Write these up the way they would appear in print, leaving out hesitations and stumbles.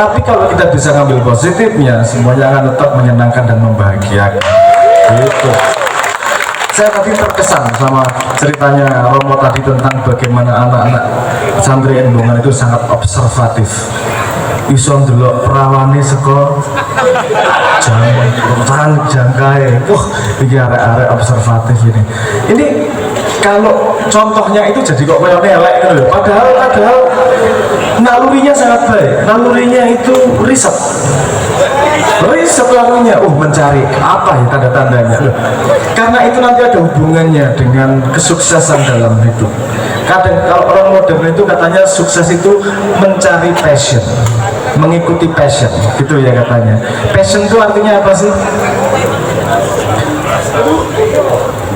Tapi kalau kita bisa ngambil positifnya, semuanya akan tetap menyenangkan dan membahagiakan. Gitu. Saya tadi terkesan sama ceritanya Romo tadi tentang bagaimana anak-anak santri Endongan itu sangat observatif. Iso ndelok perawane saka jangkae. Wah, iki arek-arek observatif ini. Ini kalau contohnya itu jadi kok koyo elek gitu loh. Padahal nalurinya sangat baik. Nalurinya itu riset lalunya, mencari apa ya tanda-tandanya. Karena itu nanti ada hubungannya dengan kesuksesan dalam hidup. Kadang kalau orang modern itu katanya sukses itu mencari passion, mengikuti passion, gitu ya katanya. Passion itu artinya apa sih?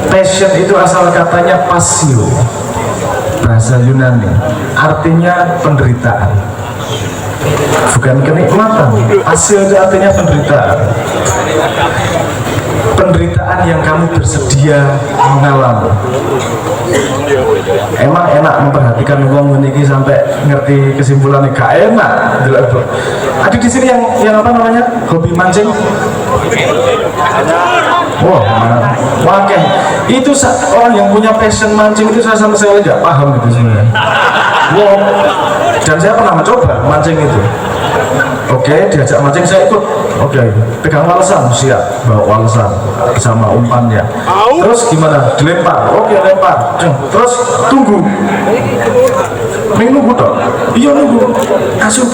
Passion itu asal katanya pasio, bahasa Yunani, artinya penderitaan, bukan kenikmatan. Pasio itu artinya penderitaan. Penderitaan yang kamu bersedia mengalami. Emang enak memperhatikan uang ini sampai ngerti kesimpulannya? Gak enak. Ada di sini yang apa namanya, hobi mancing. Wah, wakil itu orang yang punya passion mancing itu saya sama sekali nggak paham gitu sebenarnya. Wow. Dan saya pernah mencoba mancing itu. Oke, diajak mancing saya ikut. Oke, pegang walesan, siap, bawa walesan sama umpannya. Terus gimana? Dilempar. Oke, lempar. Terus tunggu. Nunggu toh? Iya nunggu. Langsung.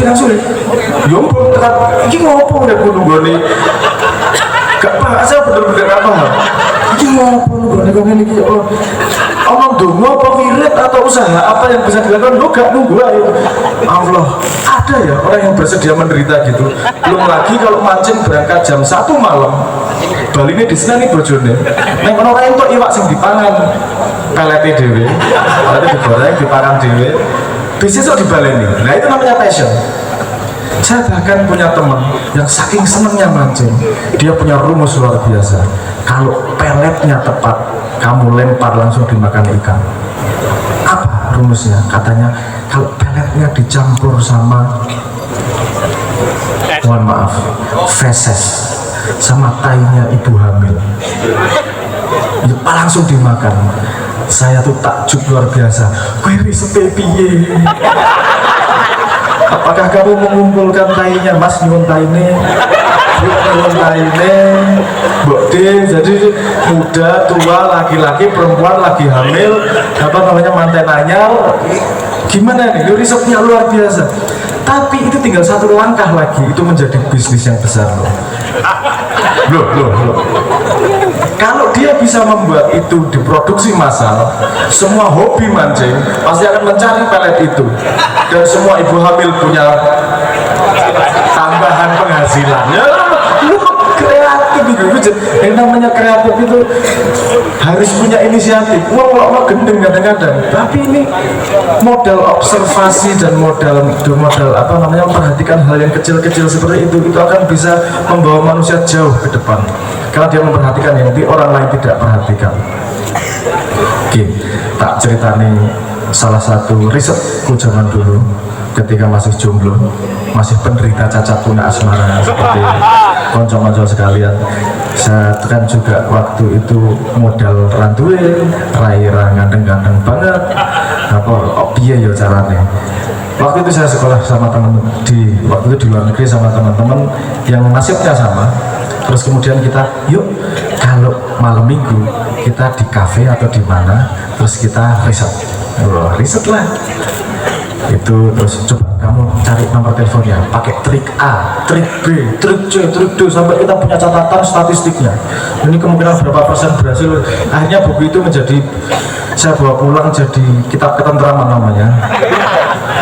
Yombol tekan. Iki ngopo nek nunggu nih? Gak paham, saya bener-bener gak paham. Ini ngopo nunggu nih iki? Omong dongo apa wirid atau usaha apa yang bisa dilakukan? Lo gak nunggu ayo. Allah, ada ya orang yang bersedia menderita gitu. Belum lagi kalau mancing berangkat jam 1 malam, Bali ini di sini nih bojone. Neng orang itu iwak sing dipangan pelete dewe, pelete digoreng dipangan dewe, bisnis kok dibaleni. Nah itu namanya passion. Saya bahkan punya teman yang saking senengnya mancing, dia punya rumus luar biasa. Kalau peletnya tepat, kamu lempar langsung dimakan ikan. Apa rumusnya? Katanya kalau peletnya dicampur sama, mohon maaf, feses sama tainya ibu hamil, itu langsung dimakan. Saya tuh takjub luar biasa. Kue riset piye? Apakah kamu mengumpulkan tainya, Mas? Nyuwun taine, nyuwun taine, Mbok D. Jadi muda, tua, laki-laki, perempuan, lagi hamil, apa namanya, manten anyar. Gimana nih? Risetnya luar biasa. Tapi itu tinggal satu langkah lagi, itu menjadi bisnis yang besar loh. Loh. Kalau dia bisa membuat itu diproduksi massal, semua hobi mancing pasti akan mencari pelet itu, dan semua ibu hamil punya tambahan penghasilan. Ya, kreatif itu. Yang namanya kreatif itu harus punya inisiatif. Wah, gendeng kadang-kadang. Tapi ini modal observasi dan modal apa namanya, memperhatikan hal yang kecil-kecil seperti itu akan bisa membawa manusia jauh ke depan. Karena dia memperhatikan yang orang lain tidak perhatikan. Oke, tak ceritani salah satu risetku zaman dulu ketika masih jomblo, masih penderita cacat tuna asmara seperti konco-konco sekalian. Saya kan juga waktu itu modal rantuin, raira ganteng-ganteng banget. Piye ya caranya? Waktu itu saya sekolah sama teman waktu itu di luar negeri sama teman-teman yang nasibnya sama. Terus kemudian kita, yuk kalau malam minggu kita di kafe atau di mana, terus kita riset lah. Itu terus coba kamu cari nomor teleponnya, pakai trik A, trik B, trik C, trik D, sampai kita punya catatan statistiknya. Ini kemungkinan berapa persen berhasil. Akhirnya buku itu saya bawa pulang jadi kitab ketentraman namanya.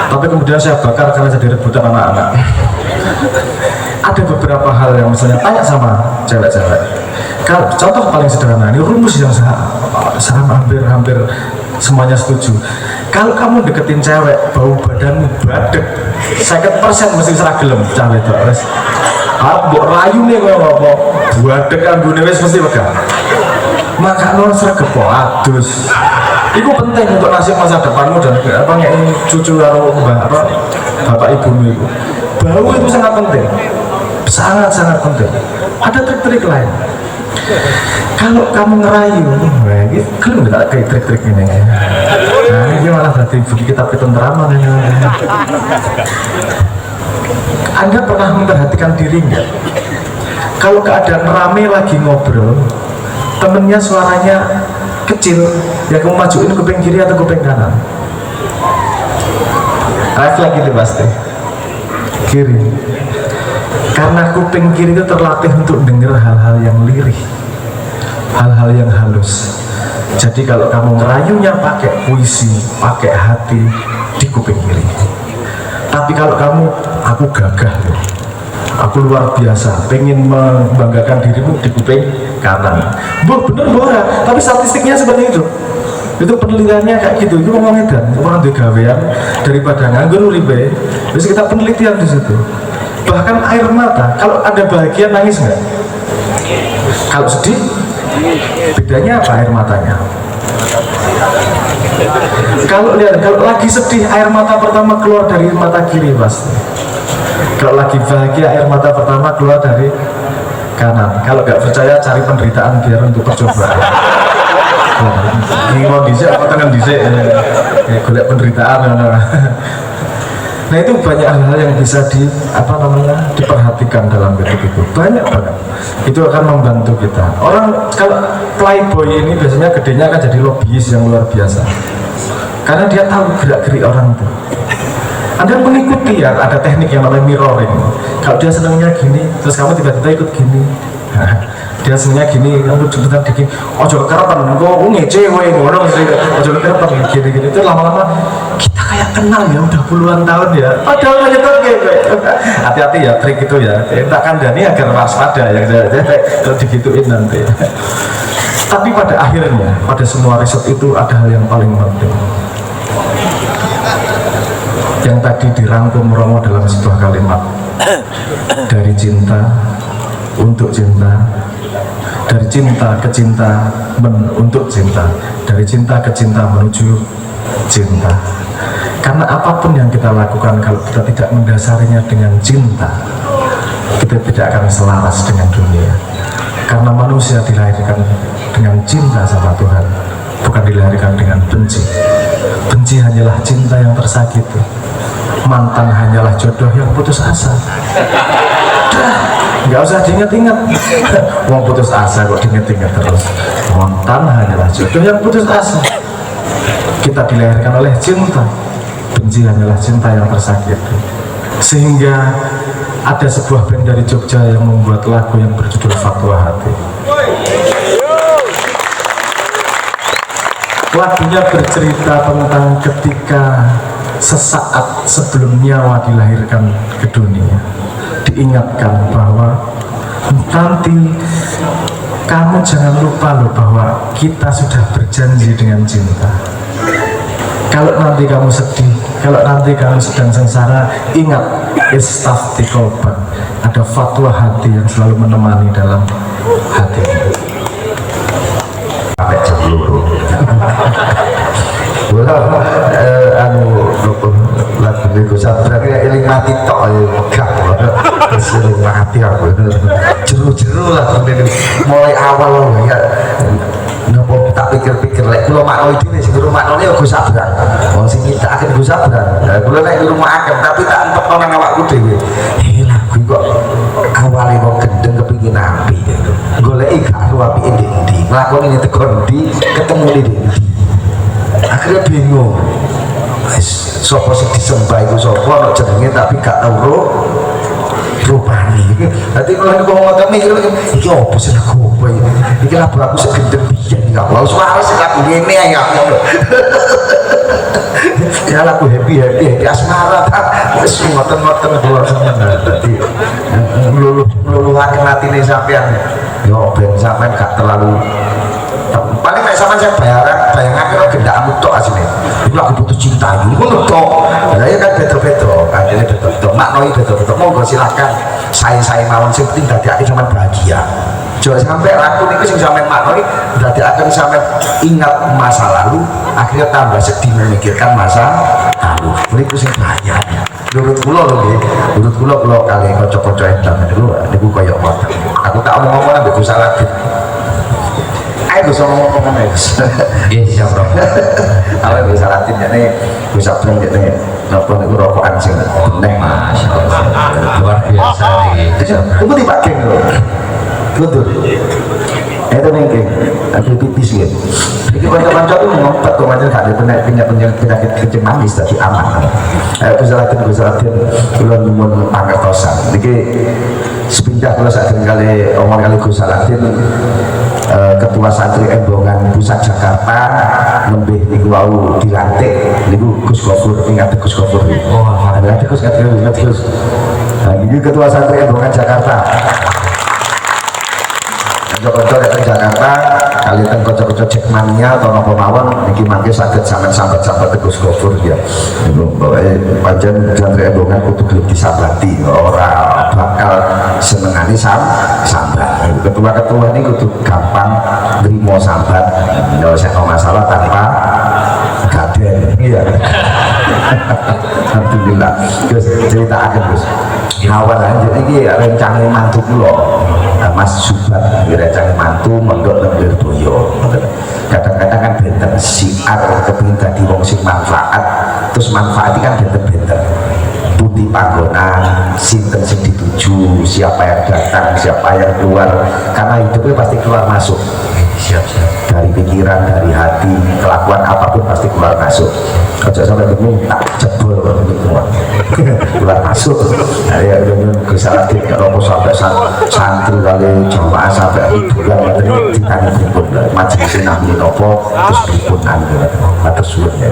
Tapi kemudian saya bakar karena jadi rebutan anak-anak. Ada beberapa hal yang misalnya tanya sama cewek-cewek. Contoh paling sederhana, ini rumus yang hampir semuanya setuju. Kalau kamu deketin cewek, bau badanmu badek, 50% mesti seragelem cewek itu. Mbok rayu nih kok ngopo, badek ambune wis mesti pegang. Maka lo sregep adus. Itu penting untuk nasib masa depanmu dan apa cucu atau bapak ibumu itu. Bau itu sangat penting, sangat penting. Ada trik-trik lain. Kalau kamu ngerayu, belum nggak kayak trik-trik ini. Nah ini malah berarti buku kitab ketenteraman ini. Anda pernah memperhatikan diri nggak? Kalau keadaan rame lagi ngobrol, temennya suaranya kecil, ya kamu majuin kuping kiri atau kuping kanan? Refleks itu pasti kiri, karena kuping kiri itu terlatih untuk dengar hal-hal yang lirih, hal-hal yang halus. Jadi kalau kamu ngerayunya pakai puisi, pakai hati, di kuping kiri. Tapi kalau kamu, aku gagah loh, aku luar biasa, pengen membanggakan dirimu, di kuping kanan. Bener bohong, tapi statistiknya seperti itu. Itu penelitiannya kayak gitu. Itu ngomong edan, orang di gawean daripada nganggur uripe. Terus kita penelitian di situ. Bahkan air mata, kalau ada bahagia nangis nggak? Kalau sedih, bedanya apa air matanya? Kalau lihat, kalau lagi sedih, air mata pertama keluar dari mata kiri pasti. Kalau lagi bahagia, air mata pertama keluar dari kanan. Kalau nggak percaya, cari penderitaan biar untuk percobaan. Ini mau disek apa tangan disek? Golek penderitaan. Nah itu banyak hal-hal yang bisa diperhatikan dalam hidup itu, banyak banget. Itu akan membantu kita. Orang kalau playboy ini biasanya gedenya akan jadi lobbyis yang luar biasa, karena dia tahu gerak-gerik orang itu. Anda mengikuti ya, ada teknik yang namanya mirroring. Kalau dia senangnya gini, terus kamu tiba-tiba ikut gini. Dia senangnya gini, kamu cepetan gini. Ojo kekerapan, kok ngece, ojo kekerapan gini-gini. Itu lama-lama kita kayak kenal ya, udah puluhan tahun ya. Padahal aja tuh hati-hati ya trik itu ya. Tak kandani agar waspada ya. Kalau digituin nanti. Tapi pada akhirnya, pada semua riset itu ada hal yang paling penting. Yang tadi dirangkum Romo dalam sebuah kalimat, dari cinta untuk cinta, dari cinta ke cinta untuk cinta, dari cinta ke cinta menuju cinta. Karena apapun yang kita lakukan, kalau kita tidak mendasarinya dengan cinta, kita tidak akan selaras dengan dunia. Karena manusia dilahirkan dengan cinta sama Tuhan, bukan dilahirkan dengan benci. Benci hanyalah cinta yang tersakiti, mantan hanyalah jodoh yang putus asa. Nggak usah diingat-ingat. Mau putus asa kok diingat-ingat terus. Mantan hanyalah jodoh yang putus asa. Kita dilahirkan oleh cinta, benci hanyalah cinta yang tersakiti. Sehingga ada sebuah band dari Jogja yang membuat lagu yang berjudul Fatwa Hati. Lagunya bercerita tentang ketika sesaat sebelum nyawa dilahirkan ke dunia, diingatkan bahwa nanti kamu jangan lupa loh bahwa kita sudah berjanji dengan cinta. Kalau nanti kamu sedih, kalau nanti kamu sedang sengsara, ingat istaftiqoban, ada fatwa hati yang selalu menemani dalam hati. Lagu Gus Abdar ini mati tok ya megah sering mati aku jeru-jeru lah mulai awal ya nopo tak pikir-pikir lek kula makno iki sing guru maknone ya Gus Abdar wong sing nyiptakaken Gus Abdar kula nek guru makem tapi tak empetno nang awakku dhewe lagu kok awale kok gendeng kepingin api goleki gak apike ndi nglakoni ini tekan ndi ketemu di ndi akhirnya bingung sopo sing disembah iku sopo ana jenenge tapi gak tau rupane dadi kalau ngomong mikir iki opo sih lagu opo iki lagu aku sing gendeng biyen gak wae suara sing lagu ngene ae gak ya lagu happy asmara wis ngoten-ngoten kula seneng dadi ngluluhaken atine sampean yo ben sampean gak terlalu paling nek sampean saya bayangake kok gendakmu tok asline iku lagu butuh cinta ngono tok lha ya kan beda-beda kadene beda-beda maknane beda-beda monggo silakan saya mawon sing penting dadekake sampean bahagia Jangan sampai aku niku sing sampean maknoi berarti akan sampai ingat masa lalu, akhirnya tambah sedih memikirkan masa lalu. Niku sing bahaya. Menurut kula lho nggih, menurut kula kali kanca-kanca edan niku koyo ngoten. Aku tak omong-omong ambek Gus Saladin. Ayo Gus ngomong-ngomong ae Gus. Nggih, siap Bro. Ayo Gus Saladin jane Gus Abdul jane napa niku rokokan sing bening. Masyaallah. Luar biasa iki. Iku dipakai lho. Betul. Itu nih aku pipis gitu. Jadi kanca-kanca tuh ngompet kok macam gak ada penyakit kencing manis tapi aman. Gus Saladin kula nyuwun pangertosan. Niki sepindah kula sak kali omong kali Gus Saladin ketua santri Embongan Pusat Jakarta lebih niku wau dilantik niku Gus Gofur, ingat Gus Gofur. Oh, ada Gus. Ini ketua santri Embongan Jakarta. Kocok-kocok datang Jakarta kali teng kocok-kocok Jackmania atau nopo mawon niki mangke saged sambat-sambat Gus Gofur ya. Niku pokoke pancen santri Embongan kudu gelem disambati, ora bakal senengane sambat. Ketua-ketua ini kudu gampang nrimo sambat, nyelesaikan masalah tanpa gaden. Iya. Alhamdulillah. Gus cerita akan Gus. Awal lanjut ini rencana mantu kula. Mas Subat rencana mantu mondok nang Lirboyo. Kadang-kadang kan benten siar kepengin dadi wong sing manfaat, terus manfaat kan benten-benten. Putih panggonan, sinten sing dituju, siapa yang datang, siapa yang keluar, karena hidupnya pasti keluar masuk. Siap. Dari pikiran, dari hati, kelakuan apapun pasti keluar masuk. Kalau sampai begini tak jebol keluar masuk. Nah, ya udah Gus Saladin kalau sampai santri kali jamaah sampai ribuan ini ditanya pripun majelis nabi nopo terus pripun matur suwun ya.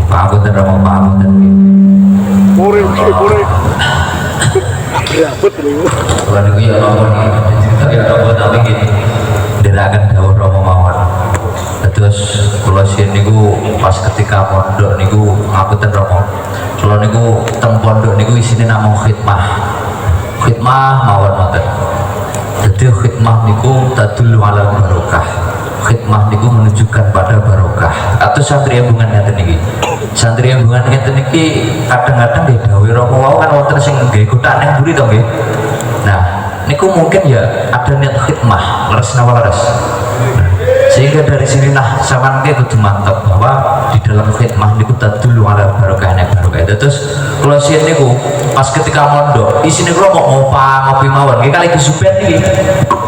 Pak Apunten Romo, Pak Apunten. Pure. Kalau niku ya nopo niki, ya nopo tapi gini. Derakan dawuh Romo mawon. Terus kula sien niku pas ketika pondok niku ngapunten Romo. Kula niku teng pondok niku isine namung khidmah. Khidmah mawon ngoten. Dadi khidmah niku tadullu ala barokah. Khidmah niku menunjukkan pada barokah. Atau santri Embongan ngeten niki. Santri Embongan ngeten niki kadang-kadang nggih dawuh Romo wau kan wonten sing nggih godaan ning buri to nggih. Nah, niku mungkin ya ada niat khidmah, leres napa leres. Sehingga dari sinilah sampean ki kudu mantap bahwa di dalam khidmah niku tadullu ala barokahnya barokah. Terus kula sien niku pas ketika mondok isine kula kok ngopi mawon nggih kali Gus Suben niki.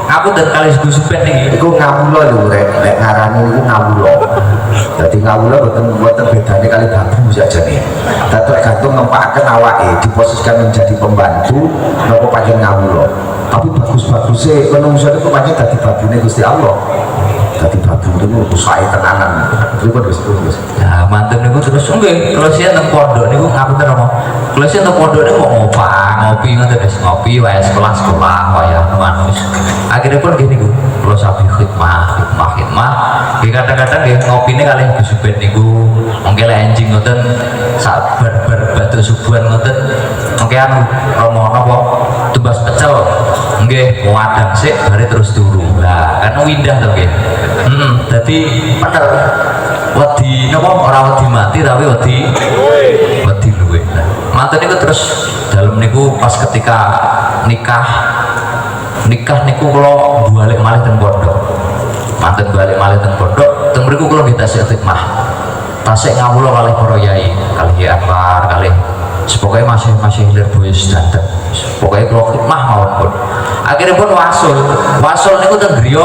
Aku dan kali Gus Suben niki Iku ngawula lho rek ngarani niku ngawula. Dadi ngawula boten bedane kali babu saja nih. Tergantung nempakaken awake diposisikan menjadi pembantu napa pancen ngawula. Tapi bagus-bagusnya menungso itu pancen dadi babine Gusti Allah. Dadi babu niku usahe tenanan. Pripun Gus? Nah, mantep niku terus nggih, kalau sih nang pondok niku ngapunten Romo. Kalau sih nang pondok niku ngopi ngoten wis ngopi wae sekolah wae anu. Akhirnya pun gini niku, kalau sapi khidmah. Nggih kadang-kadang nggih ngopine kalih Gus Suben niku mengke lek enjing ngoten sabar batu subuhan ngoten. Mengke anu Romo napa tebas pecel. Nggih wadang sik bare terus turu. Lah kan windah to nggih. Dadi bener wedi napa ora wedi mati tapi wedi luwe. Manten niku terus dalem niku pas ketika nikah niku kula balik malih teng pondok. Manten balik malih teng pondok, teng mriku kula nggih tasik khidmah. Tasik ngawula kalih para yai, kalih Anwar, kalih pokoknya masih Lirboyo sedanten. Pokoknya kula khidmah mawon pun. Akhirnya pun wasul niku teng griya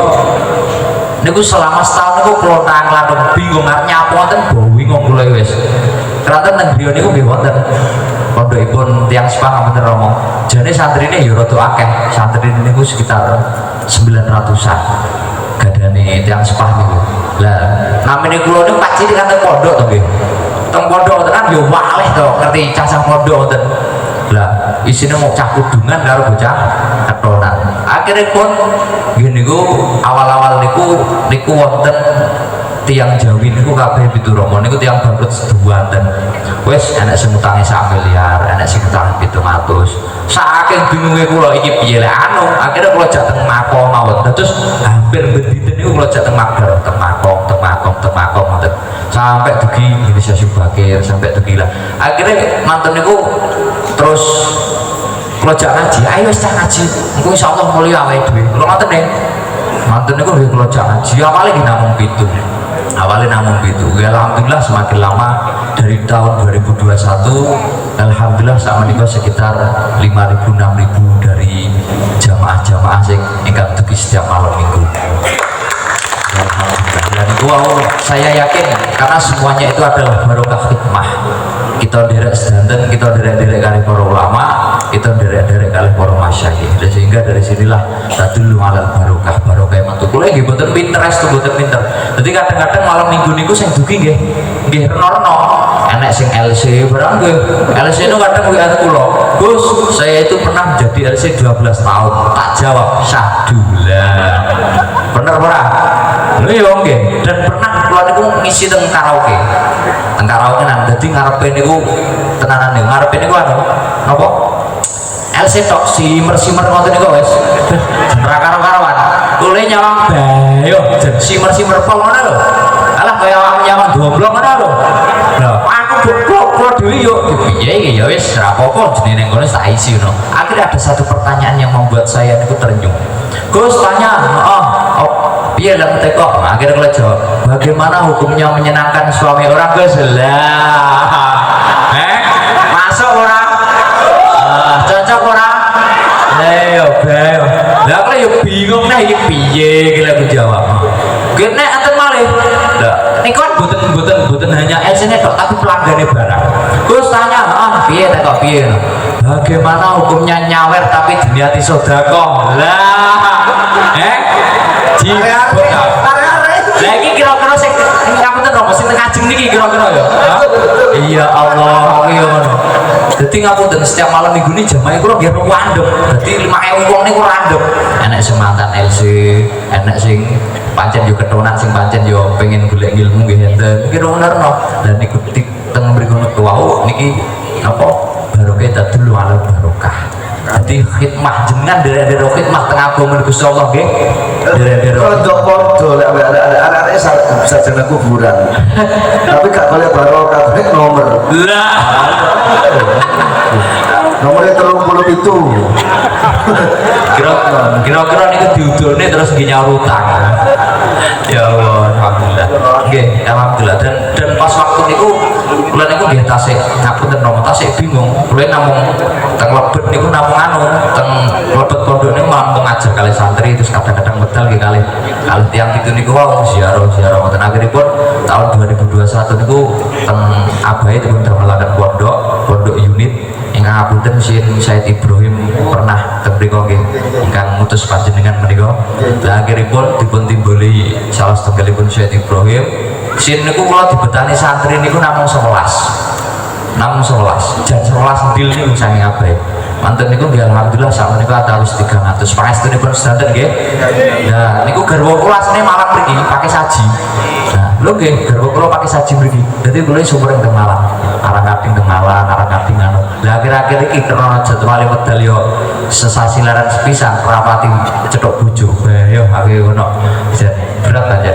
niku selama setahun niku kula nang bingung arep nyapu wonten bingung kula wis. Kranten teng griya niku nggih wonten pondokipun tiyang sepah ngapunten Romo. Jane santrine ya rada akeh. Santrine niku sekitar 900-an. Gadane tiyang sepah niku. Lah, namine kula niku Pak Cilik kan teng pondok to nggih. Teng pondok kan ya waleh to, ngerti cacah pondok wonten. Lah, isine mau cah kudungan karo bocah ketonan. Akhirnya pun gini niku awal-awal niku wonten tiang Jawi niku kabeh pitu Romo niku tiang bangkrut seduanten. Wes enek sing utange 1 miliar, enek sing utang 700. Saking bingungnya kula iki piye lek anu akhirnya kula jak teng Makom mawon terus hampir benditen niku kula jak teng Makom ngoten sampai dugi Indonesia Subakir sampai dugi lah akhirnya manten niku terus kula jak ngaji ayo wis ngaji engko insyaallah mulya awake dhewe kula ngoten nggih manten niku nggih kula jak ngaji awalnya namung pitu ya alhamdulillah semakin lama dari tahun 2021 alhamdulillah sama ini sekitar 5.000 6.000 dari jamaah-jamaah sing ingkang dugi setiap malam minggu ya, alhamdulillah dan itu saya yakin karena semuanya itu adalah barokah hikmah kita derek sedanten kita derek kali para ulama kita derek kali para masyayikh dan sehingga dari sinilah tadullu alal barokah yang mantu kula nggih mboten pinter mboten pinter jadi kadang-kadang malam minggu niku sing dugi nggih reno-reno enek sing LC barang nggih LC itu kadang WA kula Gus saya itu pernah jadi LC 12 tahun tak jawab syahdulah bener ora lho ya nggih dan pernah kula niku ngisi teng karaoke nang dadi ngarepe niku tenanan niku ngarepe niku anu napa LC tok simer ngoten niku wis ora karo-karoan kule nyawang bayo simer pol ngono lho alah kaya nyawang domblong ngono lho lho aku kok dhewe yo piye iki ya wis ora apa-apa jenenge ngono tak isi ngono akhirnya ada satu pertanyaan yang membuat saya niku terenyuh Gus tanya piye lah teko akhirnya kalau jawab bagaimana hukumnya menyenangkan suami orang Gus lah masuk orang cocok orang ayo bayo lah aku yo bingung nih iki piye iki aku jawab kene enten malih lah niku kan boten hanya LC-ne tok tapi pelanggane barang Gus tanya piye teko piye bagaimana hukumnya nyawer tapi diniati sedekah lah lagi kira-kira sing kamu tuh nomor sing ngajeng niki kira-kira ya iya Allah iya ngono dadi ngapunten setiap malam minggu ini jamaah kula nggih random dadi 5.000 wong niku random enek sing mantan LC enek sing pancen yo ketonan sing pancen yo pengen golek ilmu nggih enten iki rono dan niku teng mriku wau niki apa barokah tadullu ala barokah jadi khidmah jenengan dari khidmah tengah agama Gusti Allah nggih dari podo lek arek-arek sarjana kuburan tapi gak boleh barokah nomor lah nomornya 37 kira-kira niku diudone terus nggih nyaur utang ya Allah alhamdulillah nggih alhamdulillah dan pas waktu niku kula niku nggih tasik ngapunten nomor tasik bingung kula namung teng lebet niku namung anu teng lebet pondok niku mampu ngajar kali santri terus kadang-kadang medal nggih kali tiang itu niku wau ziarah wonten akhiripun tahun 2021 niku teng Abai itu damelaken pondok unit ingkang ngapunten Syed Ibrahim pernah teng mriku nggih ingkang ngutus panjenengan menika lah akhiripun dipun timbali salah setunggalipun Syed Ibrahim sin niku kula dibetani santri niku namung 11 jan 11 dil niku sange Abai manten niku nggih alhamdulillah sak menika atawis 300 pangestunipun sedanten nggih nah niku garwa kula asline malam mriki pakai saji nah lho nggih garwa kula pakai saji mriki dadi kula sumber teng Malang arang-aring teng Malang arang-aring anu lah akhir-akhir iki karena jadwale medal yo sesasilaran sepisan rapati cedok bojo yo akhir ngono berat aja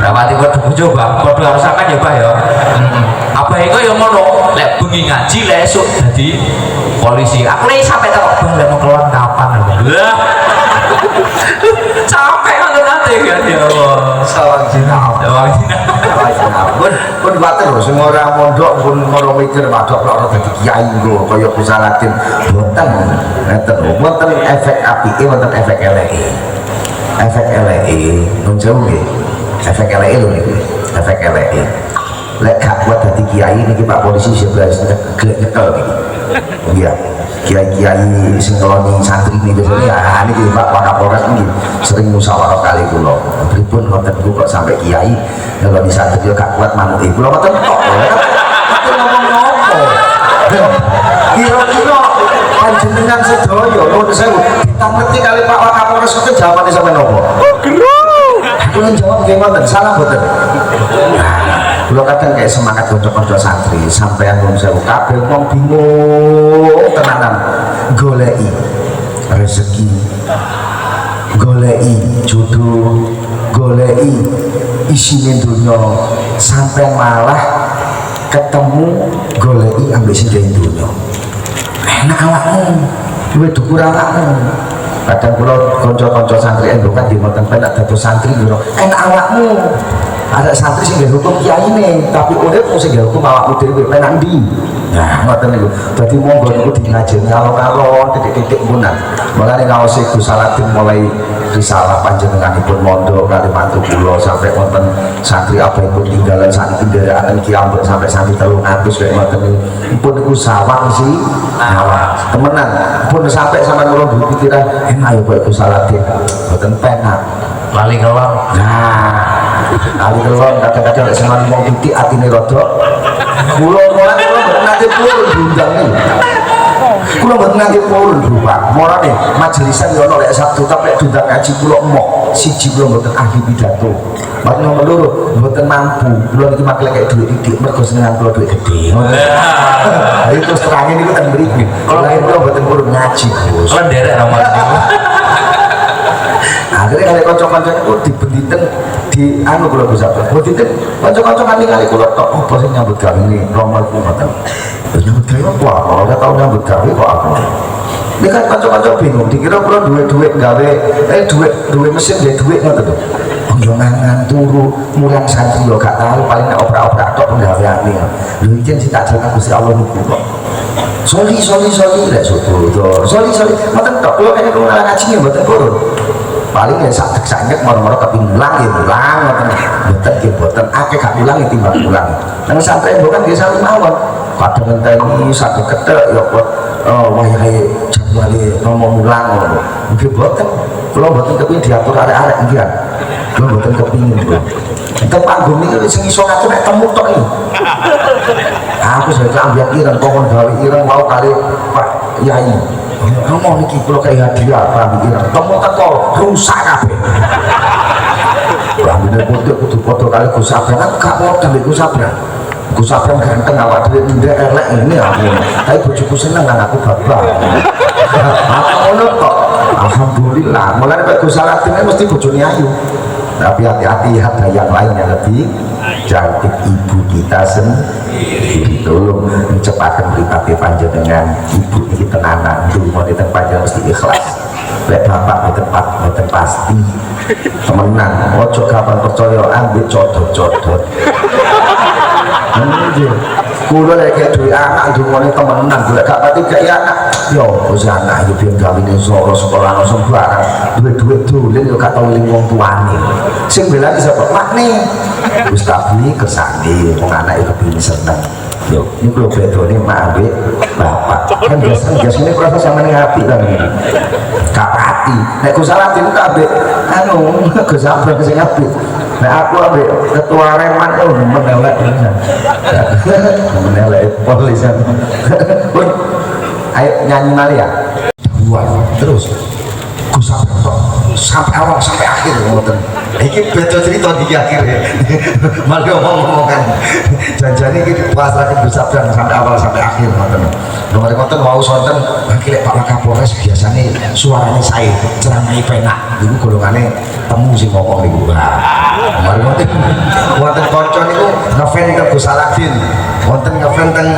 rapati bojo Bang padha harus akan ya Pak ya apa iku ya ngono lek bengi ngaji lek esuk dadi polisi aku lagi sampai tak bang mau keluar kapan lah capek nanti kan ya Allah salah jinah pun bater semua orang mondok pun orang mikir madok lho dadi kiai lho kaya bisa latin wonten efek apike wonten efek eleke nunjau nggih efek eleke lho niku efek eleke lek gak kuat dadi kiai niki Pak polisi sebelas gelek nyekel niki iya kiai-kiai sing ngeloni santri ini biasanya ini Pak Wakapolres ini sering musyawarah kali kula pripun ngoten niku kok sampai kiai ngeloni santri yo gak kuat manuke kula ngoten kok ngomong apa kira-kira panjenengan sedaya nuwun sewu ditangeti kali Pak Wakapolres itu jawabane sampeyan napa aku jawab nggih ngoten salah mboten Kalau kadang kayak semangat konco-konco santri sampai yang belum sewu kabel wong bingung tenanan golei rezeki, golei jodoh, golei isinya dunia sampai malah ketemu golei ambil sing dunia enak awakmu duwe dhuwur awakmu. Kadang kula kanca-kanca santri endokan di mboten penak dados santri lho enak awakmu. Ada santri sing hukum kiyaine tapi urip mung sing hukum awakmu dhewe penak ndi. Nah, ngoten niku. Dadi monggo niku dinajeni alon-alon titik-titik punan. Mulane ngaosi Gus Saladin mulai risalah panjenenganipun mondok kali mantu kula sampai wonten santri abaipun tinggalan santri nderekaken ki ambek sampai santri 300 kaya ngoten niku. Pun niku sawang sih. Nah, temenan. Pun sampai sampean kula pikiran enak ya kok Gus Saladin. Mboten penak. lali kelon. Nah, kali kelon kadang-kadang lek sampean wong titik atine rada kula mulane kula mboten nate purun diundang niku. Kula mboten nate purun berubah. Mulane majelisan yo ono lek Sabtu tapi lek diundang ngaji kula emoh. Siji kula mboten ahli pidato. Bar nomor loro mboten mampu. Kula niki makel kaya dhuwit titik mergo senengan kula dhuwit gedhe. Ayo terus terangin niku ten mriki. Kula mboten purun ngaji, Gus. Kalau derek nomor niku. Akhirnya kali kocok-kocok itu dibenditen di anu kalau bisa benditen kocok-kocok kali kula tok apa sih nyambut gawe ini nomor ku ngoten nyambut gawe apa ora tau nyambut gawe kok aku ini kan kocok-kocok bingung dikira kula duit gawe duit mesin gawe duit ngoten to oh yo ngangan turu mulang santri yo gak tahu paling nek oprak-oprak tok penggaweane lho iki sing tak jaga Gusti Allah niku kok soli lek soto soli ngoten tok kula kene kula ngaji mboten purun paling ya sak-saknya moro-moro kepinggulang ya pulang boten akeh gak pulang ya timbang pulang nang sampai bukan dia saling mawon kadang ngenteni satu ketek ya kok wayahe jadwale ngomong mulang ngono nggih boten kula boten kepengin diatur arek-arek nggih kan kula boten kepengin lho enten panggung niki sing iso ngatur nek temu tok iki aku saya ambil ireng pohon gawe ireng mau kali Pak Yai ngomong iki kula kaya hadiah pamit ireng temu teko rusak kabeh Rambutnya putih kudu foto kali Gus Sabran kan gak modal Gus Sabran Gus Sabran ganteng awak dhewe ndek elek ini aku tapi bojoku seneng kan aku babak aku ngono kok alhamdulillah mulane Pak Gus Saladin mesti bojone ayu tapi hati-hati ada yang lain yang lebih cantik ibu kita sendiri tolong mencepatkan beripati panjenengan ibu ini tenanan dulu mau diteng panjenengan mesti ikhlas lek bapak boten pasti temenan ojo kapan percaya ambil codot-codot kula lek kayak duwe anak dumone temenan golek gak pati kayak anak yo wis anak iki ben gawene soro sekolah langsung barang duwe-duwe dolen yo gak tau eling wong tuane sing bela bisa kok makne wis tapi kersane wong anak iki kepengin seneng yo ini kula bedone mak ambek bapak kan biasanya proses sama ning ati kan gak pati nek ku salah tim kabeh anu Gus Sabran sing apik nah aku ambek ketua reman menelek menelek polisan pun ayo nyanyi mali ya buat terus Gus Sabran sampai awal sampai akhir ngoten iki beda cerita di akhir ya malah ngomong kan janjane iki pasrah Gus Sabran sampai awal sampai akhir ngoten nomor ngoten wau sonten bagi Pak Wakapolres biasanya suaranya saya ceramah penak niku golongane temu sing ngomong niku mari ngoten wonten kanca niku ngefan ke Gus Saladin wonten ngefan teng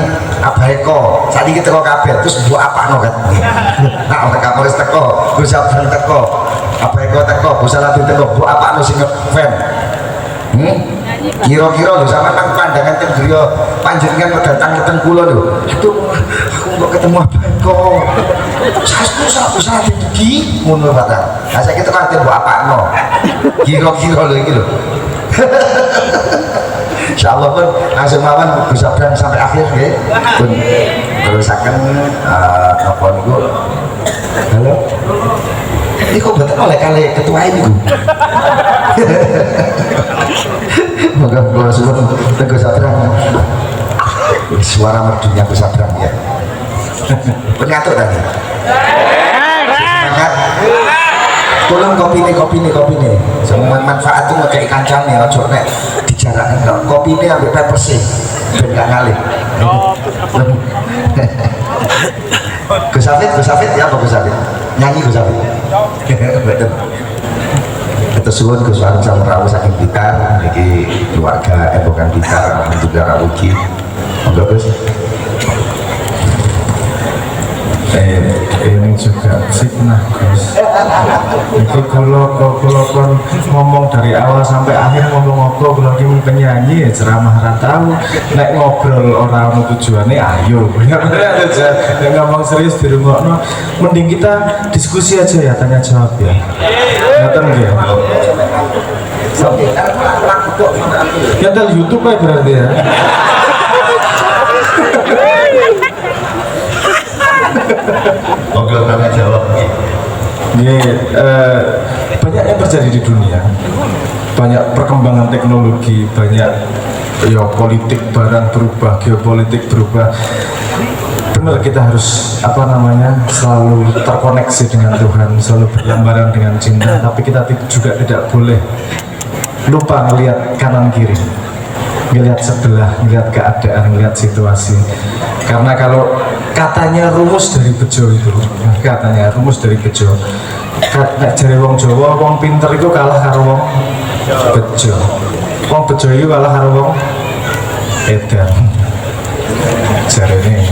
Abaeko sakniki teko kabeh terus mbok apakno kan nah Wakapolres teko Gus Sabran teko Abaeko teko Gus Saladin teko mbok apakno sing ngefan kira-kira lho sama nang pandangan teng griya panjenengan datang keteng kula lho aduh aku kok ketemu Abaeko saestu sak Saladin iki ngono Pak nah saiki tekan mbok apakno kira-kira lho iki lho insyaallah pun langsung mawon Gus Sabran sampai akhir nggih pun terusaken apa niku halo ini kok betul oleh kali ketua ini moga-moga suwun Gus Sabran suara merdunya Gus Sabran ya pengatur tadi semangat tolong kopi nih semua manfaat tuh ngekei kancane ojo nek jaraknya enggak, kopi ini ambil pepes sih dan nggak ngalih. Gus Hafid ya apa Gus Hafid? Nyanyi Gus Hafid. Betul. Itu suwun Gus Hafid sama rawuh saking Blitar, niki keluarga bukan Blitar juga rawuh. Monggo Gus. Ini juga fitnah Gus. Itu kalau kon ngomong dari awal sampai akhir ngomong apa kalau ini penyanyi ya ceramah tahu nek ngobrol orang tujuannya ayo benar-benar aja yang ngomong serius di rumah no. Mending kita diskusi aja ya tanya jawab ya ngerti ya nyetel YouTube ya berarti ya. Monggo kami jawab. Banyak yang terjadi di dunia, banyak perkembangan teknologi, banyak ya politik barang berubah, geopolitik berubah. Benar kita harus selalu terkoneksi dengan Tuhan, selalu berlambaran dengan cinta. Tapi kita juga tidak boleh lupa melihat kanan kiri, melihat sebelah, melihat keadaan, melihat situasi. Karena kalau katanya rumus dari bejo itu, dari wong Jawa, wong pinter itu kalah karo wong bejo. Wong bejo itu kalah karo wong edan. Jare ini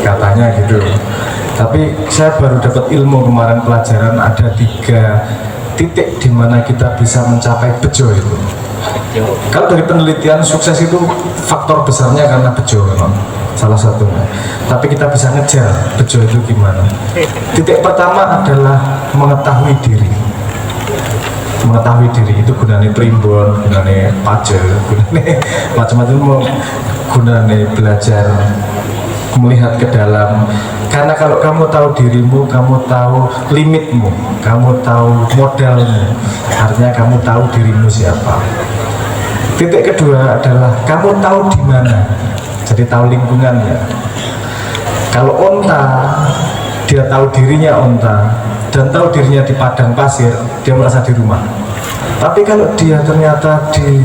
katanya gitu. Tapi saya baru dapat ilmu kemarin pelajaran ada 3 titik di mana kita bisa mencapai bejo itu. Kalau dari penelitian sukses itu faktor besarnya karena bejo memang salah satunya. Tapi kita bisa ngejar bejo itu gimana. Titik pertama adalah mengetahui diri. Mengetahui diri itu gunanya primbon, gunanya pajak, gunanya macam-macam, gunanya belajar melihat ke dalam. Karena kalau kamu tahu dirimu, kamu tahu limitmu, kamu tahu modalmu, artinya kamu tahu dirimu siapa. Titik kedua adalah kamu tahu di mana, jadi tahu lingkungannya. Kalau onta, dia tahu dirinya onta dan tahu dirinya di padang pasir, dia merasa di rumah. Tapi kalau dia ternyata di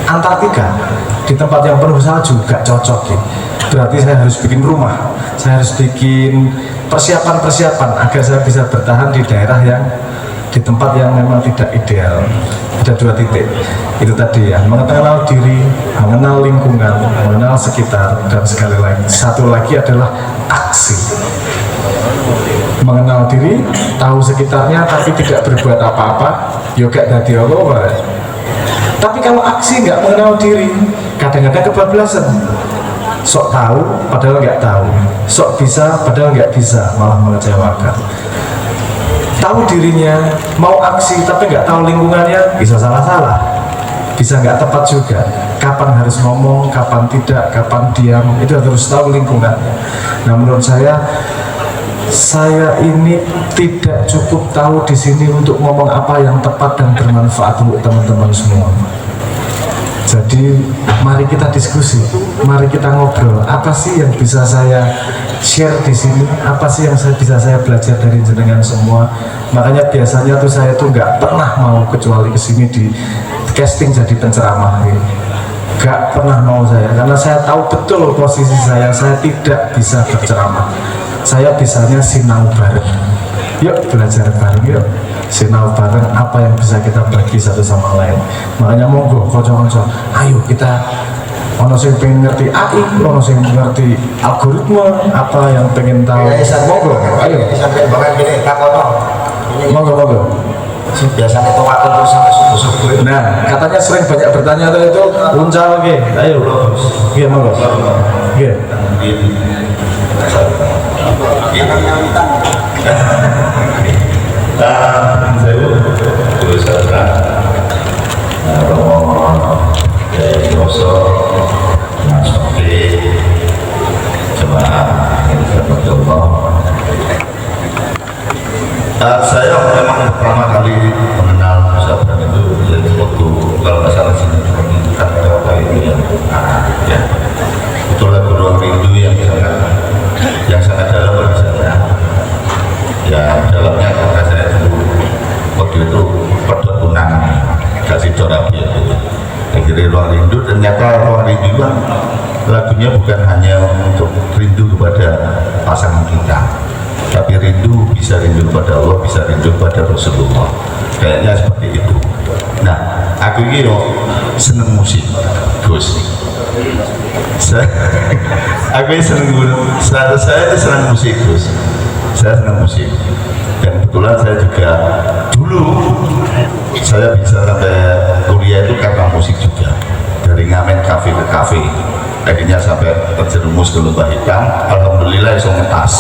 Antartika, di tempat yang penuh salju, gak cocok ya. Berarti saya harus bikin rumah, saya harus bikin persiapan-persiapan agar saya bisa bertahan di daerah yang di tempat yang memang tidak ideal. Ada 2 titik itu tadi ya, mengenal diri, mengenal lingkungan, mengenal sekitar, dan sekali lagi satu lagi adalah aksi. Mengenal diri, tahu sekitarnya tapi tidak berbuat apa-apa, yoga dadi apa. Tapi kalau aksi nggak mengenal diri, kadang-kadang kebablasan. Sok tahu padahal nggak tahu, sok bisa padahal nggak bisa, malah mengecewakan. Tahu dirinya, mau aksi tapi nggak tahu lingkungannya, bisa salah-salah, bisa nggak tepat juga. Kapan harus ngomong, kapan tidak, kapan diam, itu harus tahu lingkungannya. Nah menurut saya ini tidak cukup tahu di sini untuk ngomong apa yang tepat dan bermanfaat untuk teman-teman semua. Jadi mari kita diskusi, mari kita ngobrol. Apa sih yang bisa saya share di sini? Apa sih yang bisa saya belajar dari jenengan semua? Makanya biasanya tuh saya tuh nggak pernah mau kecuali kesini di casting jadi penceramah. Gak pernah mau saya, karena saya tahu betul posisi saya tidak bisa berceramah. Saya bisanya sinau bareng. Yuk belajar bareng, yuk sinau bareng apa yang bisa kita bagi satu sama lain. Makanya monggo kocok-kocok, ayo kita ono sing pengen ngerti AI, ono sing ngerti algoritma, apa yang pengen tahu. Monggo, ayo. Sampai bahkan gini, takono. Monggo. Biasanya itu waktu terus sampai subuh-subuh. Nah, katanya sering banyak bertanya itu uncal ke. Ayo. Nggih, monggo. Nggih. Saya berusaha dari Rosok Nasofi jemaah saya memang pertama kali mengenal Gus Abram itu jadi waktu kalau nggak salah sini kan apa itu ya itu lagu ruang rindu yang sangat dalam bagi saya. Ya dalamnya karena saya dulu waktu itu pedot tunangan kasih corabi itu akhirnya Ruang Rindu. Ternyata Ruang Rindu itu lagunya bukan hanya untuk rindu kepada pasangan kita, tapi bisa rindu kepada Allah, bisa rindu kepada Rasulullah, kayaknya seperti itu. Nah, aku ini seneng musik, Gus. Aku ini seneng, saya itu senang musik, Gus. Saya senang musik, dan kebetulan saya juga dulu saya bisa sampai kuliah itu karena musik juga, dari ngamen kafe ke kafe, akhirnya sampai terjerumus ke lubang hitam. Alhamdulillah iso ngetas,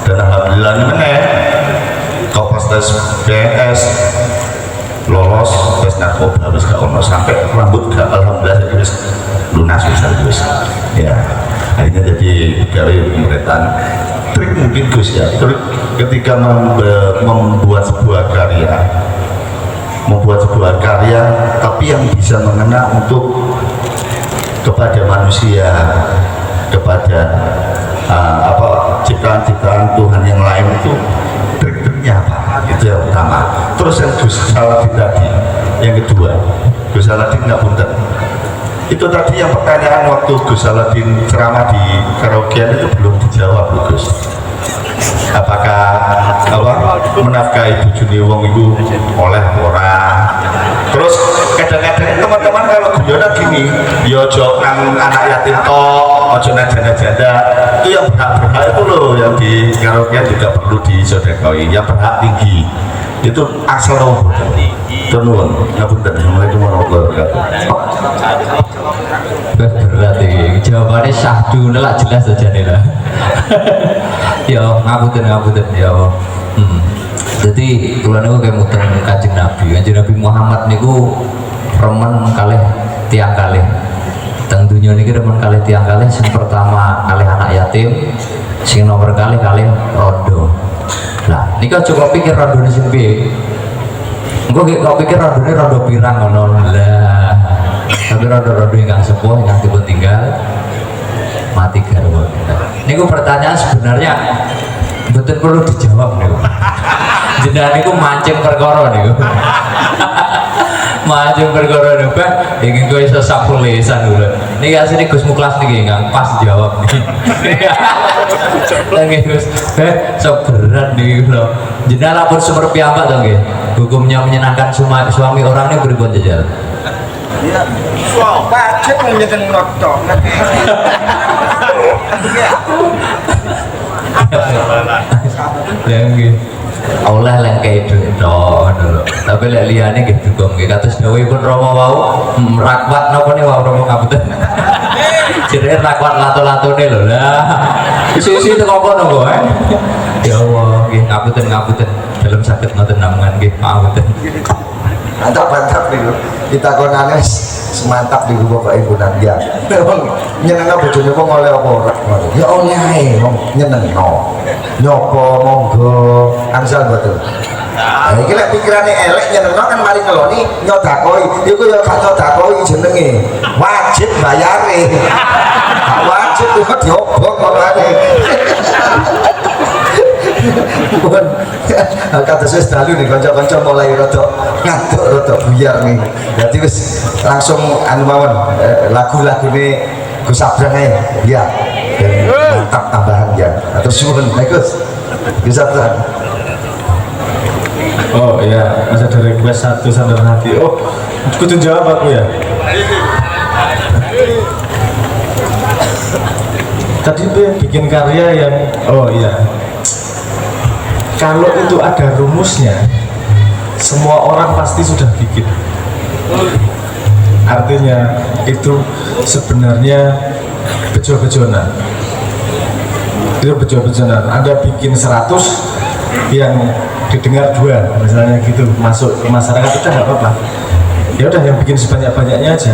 dan alhamdulillah ini meneh kau pas tes BNS lolos tes narkoba harus gak ono sampai rambut gak, alhamdulillah saya lunas bisa ya. Akhirnya jadi pegawai pemerintahan. Trik mungkin Gus ya, trik ketika membuat sebuah karya tapi yang bisa mengena untuk kepada manusia, kepada ciptaan-ciptaan Tuhan yang lain, itu trik-triknya apa? Itu yang pertama. Terus yang Gus Saladin tadi, yang kedua, Gus Saladin nggak punten. Itu tadi yang pertanyaan waktu Gus Saladin ceramah di karaokean itu belum dijawab loh Gus. Apakah menafkahi bojone wong itu oleh orang? Terus kadang-kadang teman-teman kalau guyonan gini, ya ojo nang anak yatim tok, ojo nang janda-janda. Itu yang berhak itu loh, yang di karaokean juga perlu disodekoi, yang berhak tinggi. Itu asal nomor tenun. Ngapunten, assalamualaikum warahmatullahi wabarakatuh. Berat iki. Jawabannya syahdu lah jelas aja nih lah. Ya ngapunten ya. Jadi kula niku kayak muter Kanjeng Nabi Muhammad niku remen kalih tiang kalih. Teng dunya niki remen kalih tiang kalih. Sing pertama kalih anak yatim, sing nomor kalih rondo. Nah, ini kau coba pikir rondo sing piye? Engko kok pikir rondo pirang ngono lah. Tapi rondo ingkang sepuh ingkang dipun tinggal mati garwa. Niku pertanyaan sebenarnya betul perlu dijawab niku. Jenengan niku mancing perkara niku. Mancing perkara niku ingin kowe iso sapu lisan dulu. Niki asline Gus Muklas niki ingkang pas jawab niki. Lagi Gus, sok berat nih loh. Jenengan lapor sumber piyambak to nggih. Hukumnya menyenangkan suami orang ini berikut jajal. Ya, wajib menyeneng rotok. Lagi, Allah lah kayak itu dulu. Tapi liane gitu dong. Katus Dewi pun Romo wau rakwat nopo nih wau Romo kabuten. Jadi rakwat lato-lato nih loh lah. Isi itu kok nopo Ya Allah, ngapunten dalam sakit ngoten namungan nggih ngapunten. Mantap nih kita konane semantap di Bapak Ibu Nadia. Memang nyenengno bojone kok oleh apa ora? Ya oleh ae wong nyenengno. Nyopo monggo angsal betul. Nah, iki lek pikirane elek nyenengno kan mari ngeloni nyodakoi. Iku ya gak nyodakoi jenenge. Wajib bayare. Gak wajib kok diobong ngono ae. Pun kata wis dalu nih kanca-kanca mulai rada ngantuk rada buyar nih. Jadi wis langsung anu mawon lagu-lagune Gus Abdang ae. Ya. Dan mantap tambahan ya. Atau suwun Gus. Gus Abdang. Oh iya, masih ada request satu sadar hati. Oh, kudu jawab aku ya. Tadi tuh yang bikin karya yang kalau itu ada rumusnya, semua orang pasti sudah bikin. Artinya itu sebenarnya bejo-bejonan. Itu bejo-bejonan. Ada bikin 100 yang didengar 2, misalnya gitu, masuk ke masyarakat, udah nggak apa-apa. Ya udah, yang bikin sebanyak-banyaknya aja.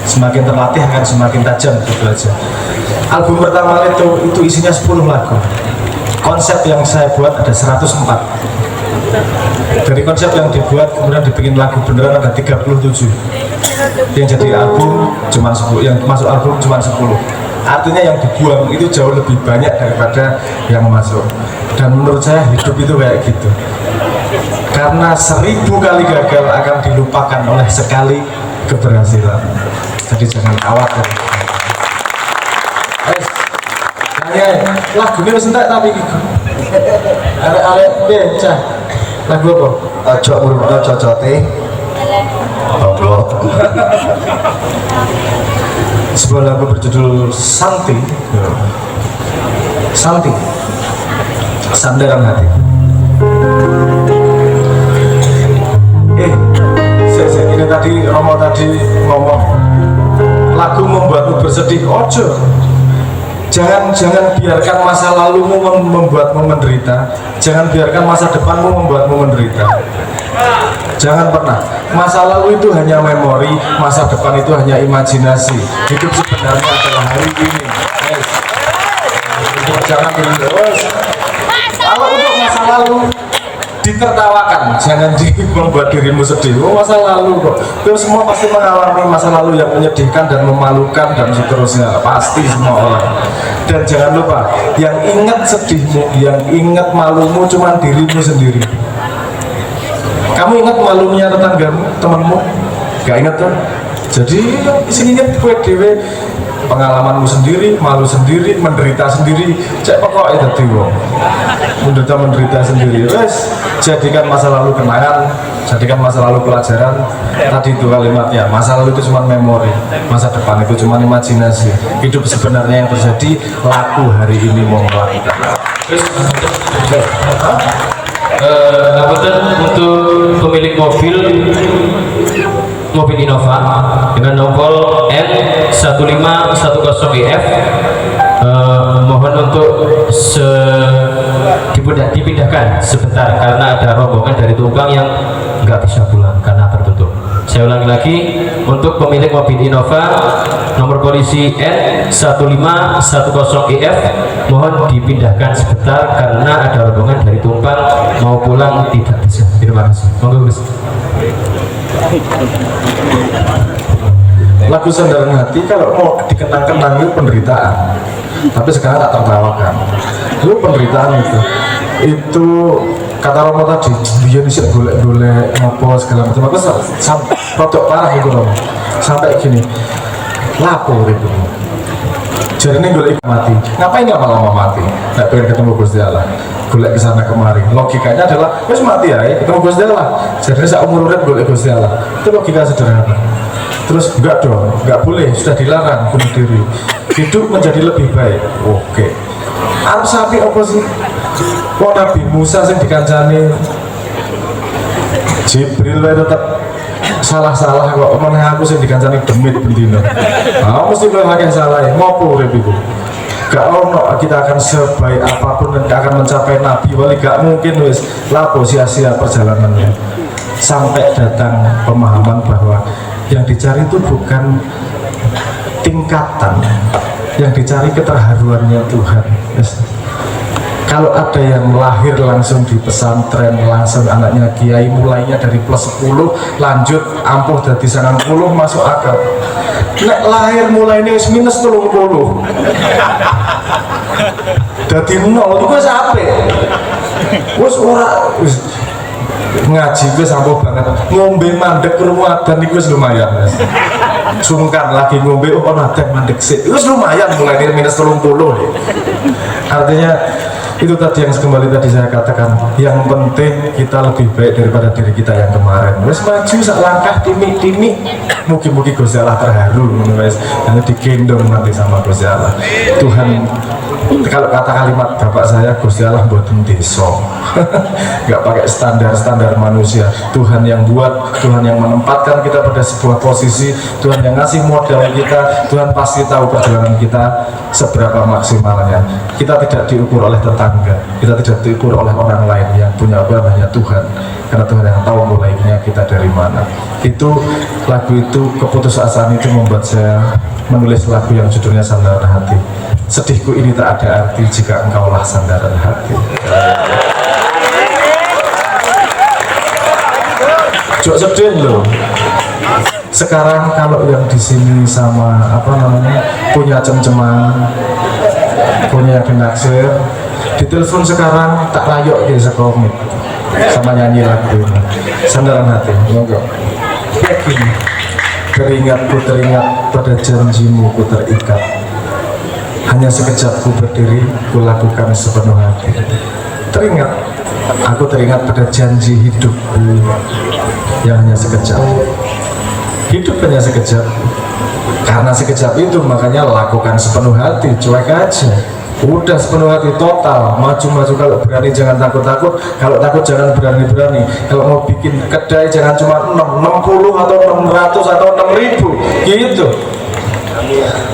Semakin terlatih akan semakin tajam, gitu aja. Album pertama itu isinya 10 lagu. Konsep yang saya buat ada 104. Dari konsep yang dibuat kemudian dibikin lagu beneran ada 37. Yang jadi album cuma 10, yang masuk album cuma 10. Artinya yang dibuang itu jauh lebih banyak daripada yang masuk. Dan menurut saya hidup itu kayak gitu. karena 1000 kali gagal akan dilupakan oleh sekali keberhasilan. Jadi jangan khawatir. Lagu ini masih tak tapi arek-arek becah lagu apa? Ojo murno cocote goblok. Sebuah lagu berjudul Santi. Santi, sandaran hati. Ini tadi Romo tadi ngomong lagu membuatmu bersedih. Ojo, jangan biarkan masa lalumu membuatmu menderita. Jangan biarkan masa depanmu membuatmu menderita. Jangan pernah. Masa lalu itu hanya memori, masa depan itu hanya imajinasi. Hidup sebenarnya adalah hari ini. Jangan terus. Kalau untuk masa lalu ditertawakan, jangan membuat dirimu sedih. Oh, masa lalu kok. Terus semua pasti mengalami masa lalu yang menyedihkan dan memalukan dan seterusnya. Pasti semua orang. Dan jangan lupa, yang ingat sedihmu, yang ingat malumu cuma dirimu sendiri. Kamu ingat malunya tetanggamu, temanmu? Gak ingat kan? Jadi sini ingat kue dewe, pengalamanmu sendiri, malu sendiri, menderita sendiri. Cek pokoknya tadi wong menderita sendiri. Wes, jadikan masa lalu kenangan, jadikan masa lalu pelajaran. Tadi itu kalimatnya, masa lalu itu cuma memori, masa depan itu cuma imajinasi. Hidup sebenarnya yang terjadi, laku hari ini mau melakukan. Terus untuk pemilik mobil Innova dengan nomor N1510EF, mohon untuk dipindahkan sebentar karena ada rombongan dari Tumpang yang nggak bisa pulang karena tertutup. Saya ulangi lagi, untuk pemilik mobil Innova nomor polisi N1510EF, mohon dipindahkan sebentar karena ada rombongan dari Tumpang mau pulang tidak bisa. Terima kasih. Monggo Gus. Lagu Sandaran Hati kalau mau dikenang-kenang itu penderitaan, tapi sekarang tak tertawakan. Itu penderitaan itu kata Romo tadi, dia bisa golek-golek ngopo segala macam. Aku produk parah itu Romo, sampai gini, lapor itu. Jadi ini golek mati, ngapain nggak malah mau mati? Nggak pengen ketemu Gusti Allah, golek kesana kemari. Logikanya adalah, wes mati ya, ketemu Gusti Allah. Jadi seumur urip golek Gusti Allah. Itu logika sederhana. Terus enggak dong, enggak boleh, sudah dilarang bunuh diri. Hidup menjadi lebih baik. Oke. Arep sapi apa sih? Kok Nabi Musa yang dikancani Jibril tetap salah-salah kok. Mana aku sing dikancani demit bendino. Nah, mesti kowe akeh salah. Ngopo urip iku? Gak ono kita akan sebaik apapun dan akan mencapai Nabi wali, gak mungkin wis lapo sia-sia perjalanannya. Sampai datang pemahaman bahwa yang dicari itu bukan tingkatan, yang dicari keterharuannya Tuhan. Kalau ada yang lahir langsung di pesantren, langsung anaknya kiai, mulainya dari plus 10, lanjut ampuh dari 90, masuk akal. Nek lahir mulai ini minus 30, dari 0 itu sampai wes ora ngaji gue sampo banget, ngombe mandek Ramadan itu lumayan. Sungkan lagi ngombe Ramadan mandek sih, itu lumayan mulai dari minus 30 deh. Artinya itu tadi yang kembali tadi saya katakan, yang penting kita lebih baik daripada diri kita yang kemarin. Wes maju sak langkah timik-timik, mugi-mugi Gusti Allah terharu, wes nanti digendong nanti sama Gusti Allah. Tuhan, kalau kata kalimat bapak saya, Gusti Allah buatin deso, nggak pakai standar manusia. Tuhan yang buat, Tuhan yang menempatkan kita pada sebuah posisi, Tuhan yang ngasih modal kita, Tuhan pasti tahu perjalanan kita seberapa maksimalnya. Kita tidak diukur oleh tetangga, kita tidak diukur oleh orang lain, yang punya apa hanya Tuhan, karena Tuhan yang tahu mulainya kita dari mana. Itu lagu itu, keputusasaan itu membuat saya menulis lagu yang judulnya Sandaran Hati. Sedihku ini tak ada arti jika engkaulah sandaran hati. Jok sedih loh. Sekarang kalau yang di sini sama apa namanya punya cem-ceman, punya yang dinaksir, ditelepon sekarang tak layok di sekomit. sama nyanyi lagu ini. Sandaran hati, monggo. Kayak gini. Teringat pada janjimu ku terikat. Hanya sekejap ku berdiri, ku lakukan sepenuh hati. Aku teringat pada janji hidupku yang hanya sekejap. Hidup hanya sekejap. Karena sekejap itu makanya lakukan sepenuh hati, cuek aja. Udah sepenuh hati total, maju-maju. Kalau berani jangan takut-takut, kalau takut jangan berani-berani. Kalau mau bikin kedai jangan cuma 60 atau 600 atau 6.000 gitu.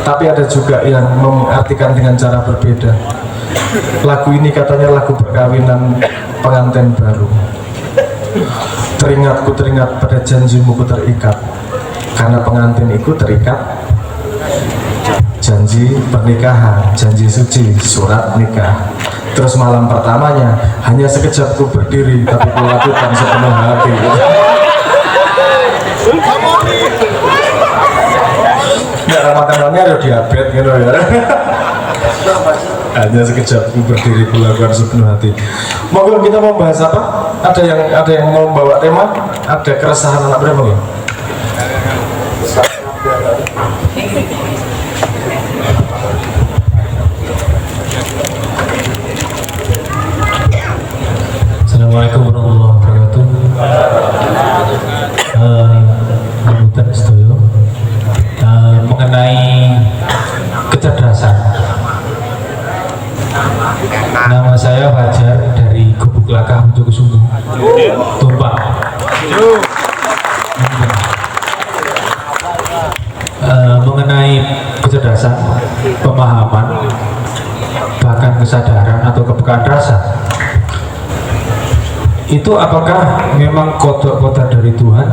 Tapi ada juga yang mengartikan dengan cara berbeda. Lagu ini katanya lagu perkawinan pengantin baru. Teringat pada janjimu ku terikat. Karena pengantin itu terikat janji pernikahan, janji suci, surat nikah. Terus malam pertamanya hanya sekejap ku berdiri, tapi ku lakukan sepenuh hati. Nggak makanannya ada diabetes gitu ya. Hanya sekejap ku berdiri, ku lakukan sepenuh hati. Monggo kita mau bahas apa? Ada yang mau bawa tema? Ada keresahan anak berapa ya? Assalamualaikum warahmatullahi wabarakatuh. Sambutan sedoyo mengenai kecerdasan. Nama saya Fajar dari Gubuk Lakah Mojokusumbu, Tumpang. Mengenai kecerdasan, pemahaman, bahkan kesadaran atau kepekaan rasa, itu apakah memang kodok-kodok dari Tuhan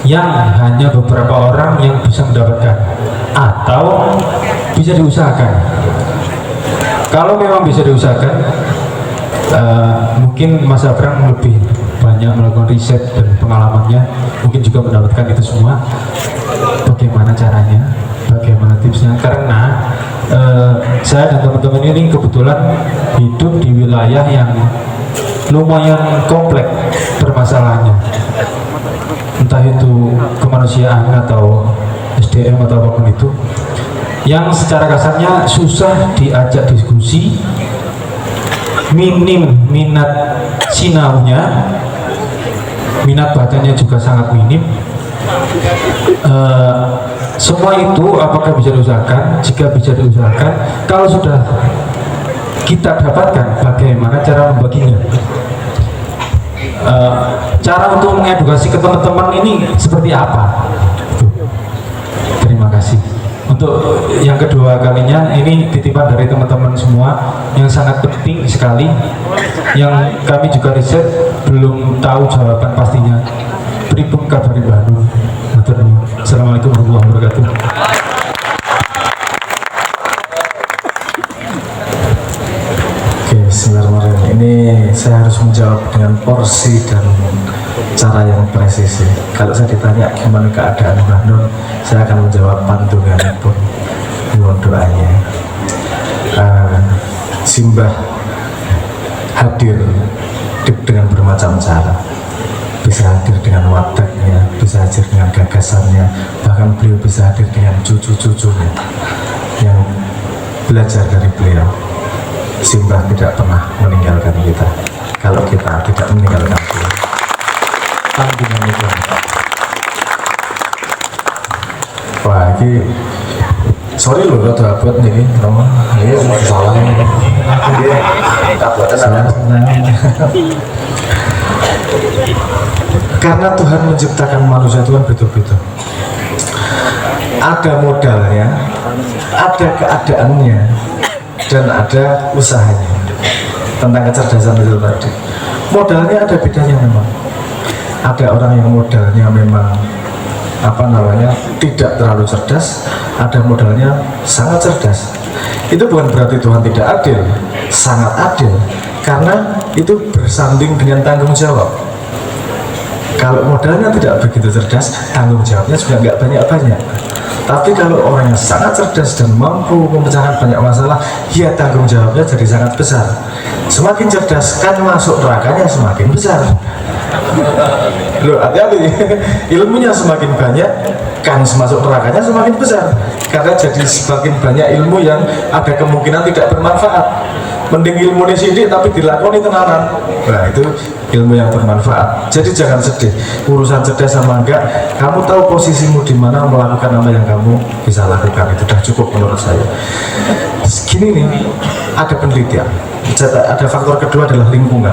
yang hanya beberapa orang yang bisa mendapatkan, atau bisa diusahakan? Kalau memang bisa diusahakan, mungkin Mas Abram lebih banyak melakukan riset dan pengalamannya, mungkin juga mendapatkan itu semua. Bagaimana caranya, bagaimana tipsnya? Karena saya dan teman-teman ini kebetulan hidup di wilayah yang lumayan kompleks permasalahannya, entah itu kemanusiaan atau SDM atau apapun itu, yang secara kasarnya susah diajak diskusi, minim minat sinaunya, minat bacanya juga sangat minim. Semua itu apakah bisa diusahakan? Jika bisa diusahakan, kalau sudah kita dapatkan, bagaimana cara membaginya? Cara untuk mengedukasi ke teman-teman ini seperti apa? Terima kasih. Untuk yang kedua kalinya, ini titipan dari teman-teman semua yang sangat penting sekali, yang kami juga riset belum tahu jawaban pastinya. Pripun kabari Bandung. Assalamualaikum warahmatullahi wabarakatuh. Oke, bismillahirrahmanirrahim. Ini saya harus menjawab dengan porsi dan cara yang presisi. Kalau saya ditanya gimana keadaan Mbah Nun, saya akan menjawab pantungan pun mohon doanya. Simbah hadir dengan bermacam cara. Bisa hadir dengan wadahnya, bisa hadir dengan gagasannya, bahkan beliau bisa hadir dengan cucu-cucunya yang belajar dari beliau. Simbah tidak pernah meninggalkan kita, kalau kita tidak meninggalkan beliau. Tanggungan itu. Wah, ini sorry loh, udah buat nih, Roma. Ini salah ini. Salah. Karena Tuhan menciptakan manusia itu kan betul-betul ada modalnya, ada keadaannya, dan ada usahanya. Tentang kecerdasan itu tadi, modalnya ada bedanya memang. Ada orang yang modalnya memang tidak terlalu cerdas, ada modalnya sangat cerdas. Itu bukan berarti Tuhan tidak adil, sangat adil, karena itu bersanding dengan tanggung jawab. Kalau modalnya tidak begitu cerdas, tanggung jawabnya juga nggak banyak-banyak. Tapi kalau orang yang sangat cerdas dan mampu memecahkan banyak masalah, ya tanggung jawabnya jadi sangat besar. Semakin cerdas kan masuk nerakanya semakin besar. Loh, hati-hati, ilmunya semakin banyak kan masuk nerakanya semakin besar, karena jadi semakin banyak ilmu yang ada kemungkinan tidak bermanfaat. Mending ilmu ini sidik tapi dilakoni tenanan, nah itu ilmu yang bermanfaat. Jadi jangan sedih, urusan cerdas sama enggak, kamu tahu posisimu di mana, melakukan apa yang kamu bisa lakukan, itu sudah cukup menurut saya. Gini nih, ada penelitian, ada faktor kedua adalah lingkungan.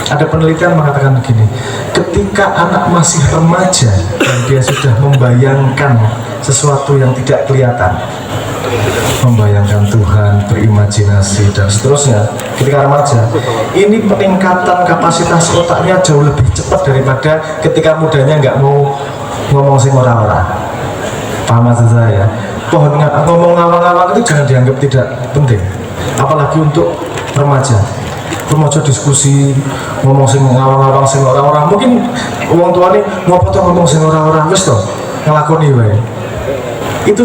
Ada penelitian mengatakan begini, ketika anak masih remaja dan dia sudah membayangkan sesuatu yang tidak kelihatan, membayangkan Tuhan, berimajinasi dan seterusnya, ketika remaja ini peningkatan kapasitas otaknya jauh lebih cepat daripada ketika mudanya nggak mau ngomong sing ora-ora. Paham maksud saya? Pohon ngomong ngawang-ngawang itu jangan dianggap tidak penting, apalagi untuk remaja. Remaja diskusi ngomong sing ngawang-ngawang sing ora-ora, mungkin uang tuane ngopo to ngomong sing ora-ora, wis to ngelakoni wae. Itu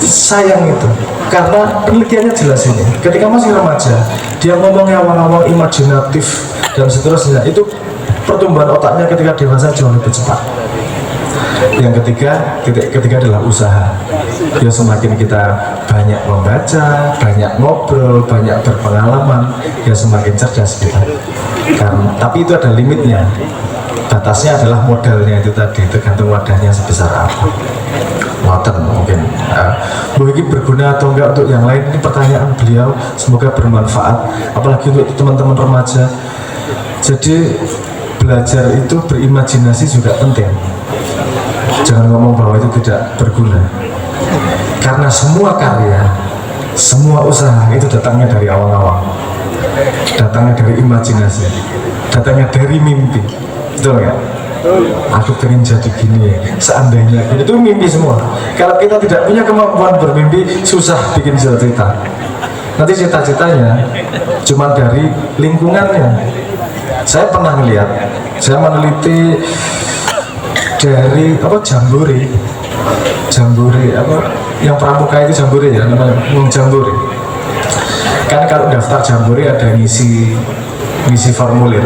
sayang itu, karena penelitiannya jelas ini, ketika masih remaja dia ngomongnya awal-awal imajinatif dan seterusnya, itu pertumbuhan otaknya ketika dewasa jauh lebih cepat. Yang ketiga adalah usaha. Ya semakin kita banyak membaca, banyak ngobrol, banyak berpengalaman, ya semakin cerdas kita. Tapi itu ada limitnya. Batasnya adalah modalnya itu tadi, tergantung wadahnya sebesar apa. Ngoten mungkin ini berguna atau enggak untuk yang lain, ini pertanyaan beliau, semoga bermanfaat apalagi untuk teman-teman remaja. Jadi belajar itu berimajinasi juga penting, jangan ngomong bahwa itu tidak berguna, karena semua karya, semua usaha itu datangnya dari awal-awal, datangnya dari imajinasi, datangnya dari mimpi, betul nggak? Aku pengen jadi gini, seandainya itu mimpi semua. Kalau kita tidak punya kemampuan bermimpi, susah bikin cita-cita. Nanti cita-citanya cuma dari lingkungannya. Saya pernah melihat, saya meneliti dari jambore apa yang pramuka itu jambore ya, namanya jambore. Kan kalau daftar jambore ada ngisi formulir.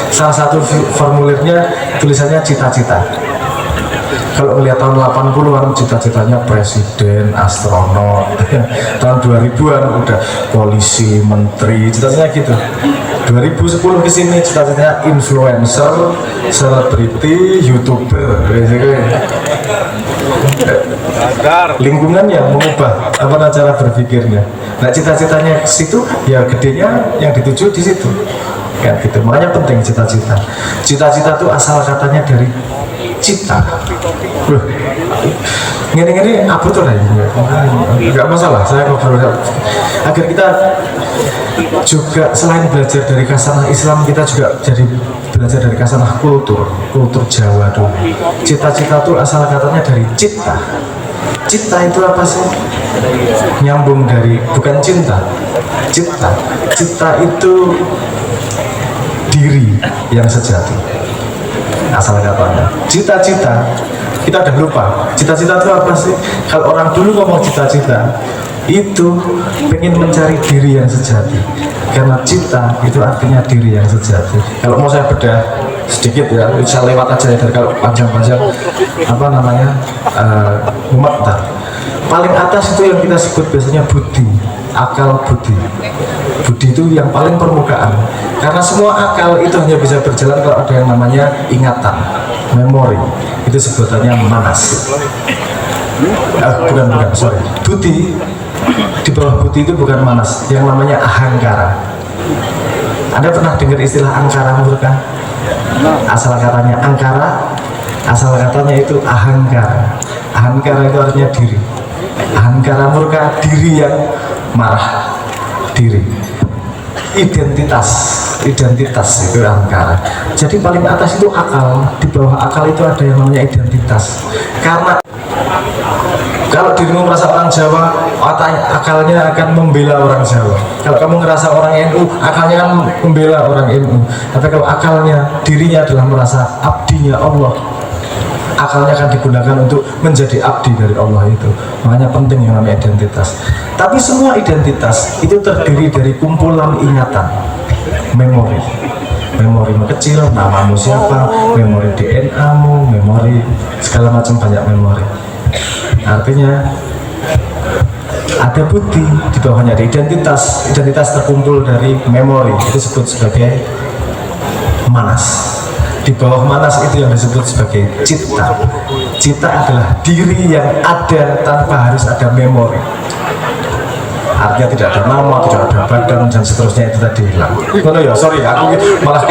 Salah satu formulirnya tulisannya cita-cita. Kalau melihat tahun 80-an cita-citanya presiden, astronot. Tahun 2000-an udah polisi, menteri, cita-citanya gitu. 2010 ke sini cita-citanya influencer, selebriti, youtuber. Lingkungan yang mengubah cara berpikirnya. Nah cita-citanya ke situ, ya gedenya yang dituju di situ. Ya gitu, makanya penting cita-cita. Cita-cita itu asal katanya dari cita. Ngene-ngene apa tuh lagi? Enggak masalah, saya ngobrol agar kita juga selain belajar dari kasanah Islam, kita juga jadi belajar dari kasanah kultur Jawa dulu. Cita-cita itu asal katanya dari cita. Cita itu apa sih? Nyambung dari, bukan cinta. Cita itu diri yang sejati, asal katanya. Cita-cita kita udah lupa. Cita-cita itu apa sih? Kalau orang dulu ngomong cita-cita itu pengen mencari diri yang sejati, karena cita itu artinya diri yang sejati. Kalau mau saya bedah sedikit ya, bisa lewat aja ya, kalau panjang-panjang umat. Paling atas itu yang kita sebut biasanya budi, akal budi. Budi itu yang paling permukaan, karena semua akal itu hanya bisa berjalan kalau ada yang namanya ingatan, memori. Itu sebutannya manas. Bukan, sorry. Budi, di bawah budi itu bukan manas, yang namanya ahangkara. Anda pernah dengar istilah angkara murka? Asal katanya angkara, asal katanya itu ahangkara. Ahangkara itu artinya diri. Ahangkara murka, diri yang marah, diri. Identitas itu ahangkara. Jadi paling atas itu akal, di bawah akal itu ada yang namanya identitas. Karena Kalau dirimu merasa orang Jawa, akalnya akan membela orang Jawa. Kalau kamu ngerasa orang NU, akalnya kan membela orang NU. Tapi kalau akalnya, dirinya adalah merasa abdinya Allah, akalnya akan digunakan untuk menjadi abdi dari Allah itu. Makanya penting yang namanya identitas. Tapi semua identitas itu terdiri dari kumpulan ingatan, memori. Memori kecil, namamu siapa, memori DNA-mu, memori segala macam, banyak memori. Artinya ada bukti, di bawahnya ada identitas. Identitas terkumpul dari memori, itu disebut sebagai manas. Di bawah manas itu yang disebut sebagai cita. Cita adalah diri yang ada tanpa harus ada memori. Artinya tidak ada nama, tidak ada badan, dan seterusnya itu tadi hilang. Mana ya, sorry, aku malah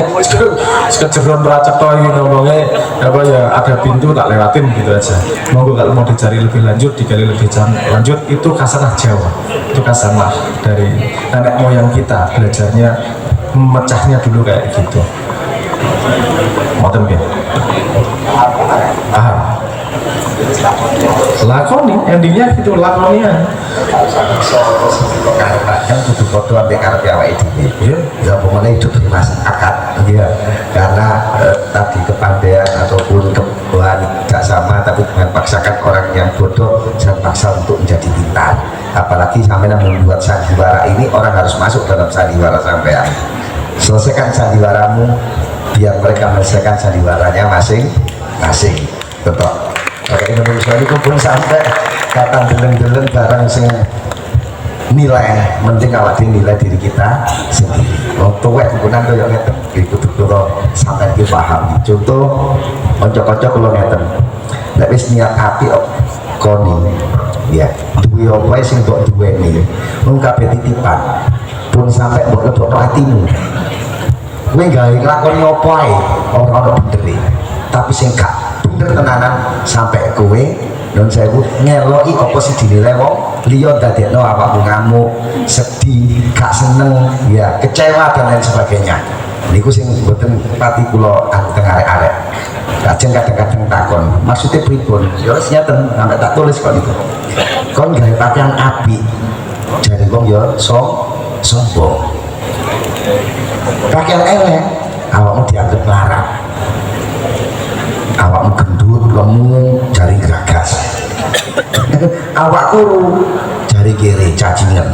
kejeron meracak toh ini ngomongnya apa ya, ada pintu tak lewatin gitu aja. Monggo kalau mau dicari lebih lanjut, digali lebih lanjut, itu kasanah Jawa, itu kasanah dari nenek moyang kita, belajarnya memecahnya dulu kayak gitu. Ngoten nggih. Paham? Lakoni, endingnya gitu, lakonian. Kan kudu foto sampai karepe awake dhewe. Ya pokoknya hidup bermasyarakat. Iya. Karena tadi kepandaian ataupun kebutuhan tidak sama, tapi dengan paksakan orang yang bodoh jangan paksa untuk menjadi pintar. Apalagi sampai membuat sandiwara ini, orang harus masuk dalam sandiwara sampean. Selesaikan sandiwaramu, biar mereka menyelesaikan sandiwaranya masing-masing. Betul. Oke, Indonesia ini pun sampai kata deleng-deleng barang sing nilai, penting awak nilai diri kita sendiri. Tuwek kumpulan kaya ngeten, itu betul sampai dipahami. Contoh, kocok-kocok kalau ngeten, nek wis niat api koni, ya, duwe apa sing mbok duweni, mung kabeh titipan, pun sampai mbok lebokno atimu. Kowe gawe nglakoni apa ae, ora ono bendere, tapi sing gak bener tenanan sampai kowe non sewu ngeloki apa sih dinilai wong liya dadekno awakmu ngamuk, sedih, gak seneng, ya kecewa dan lain sebagainya. Niku sing mboten pati kula teng arek-arek. Lajeng kadang-kadang takon, maksudnya pripun? Ya wis nyeten sampai tak tulis kok niku. Kon gawe pakaian apik. Jare wong ya sombong. Pakaian elek awakmu dianggap larang. Awakmu gendut, lemu, jari gagas. Awak kuru, jari kiri, cacingan.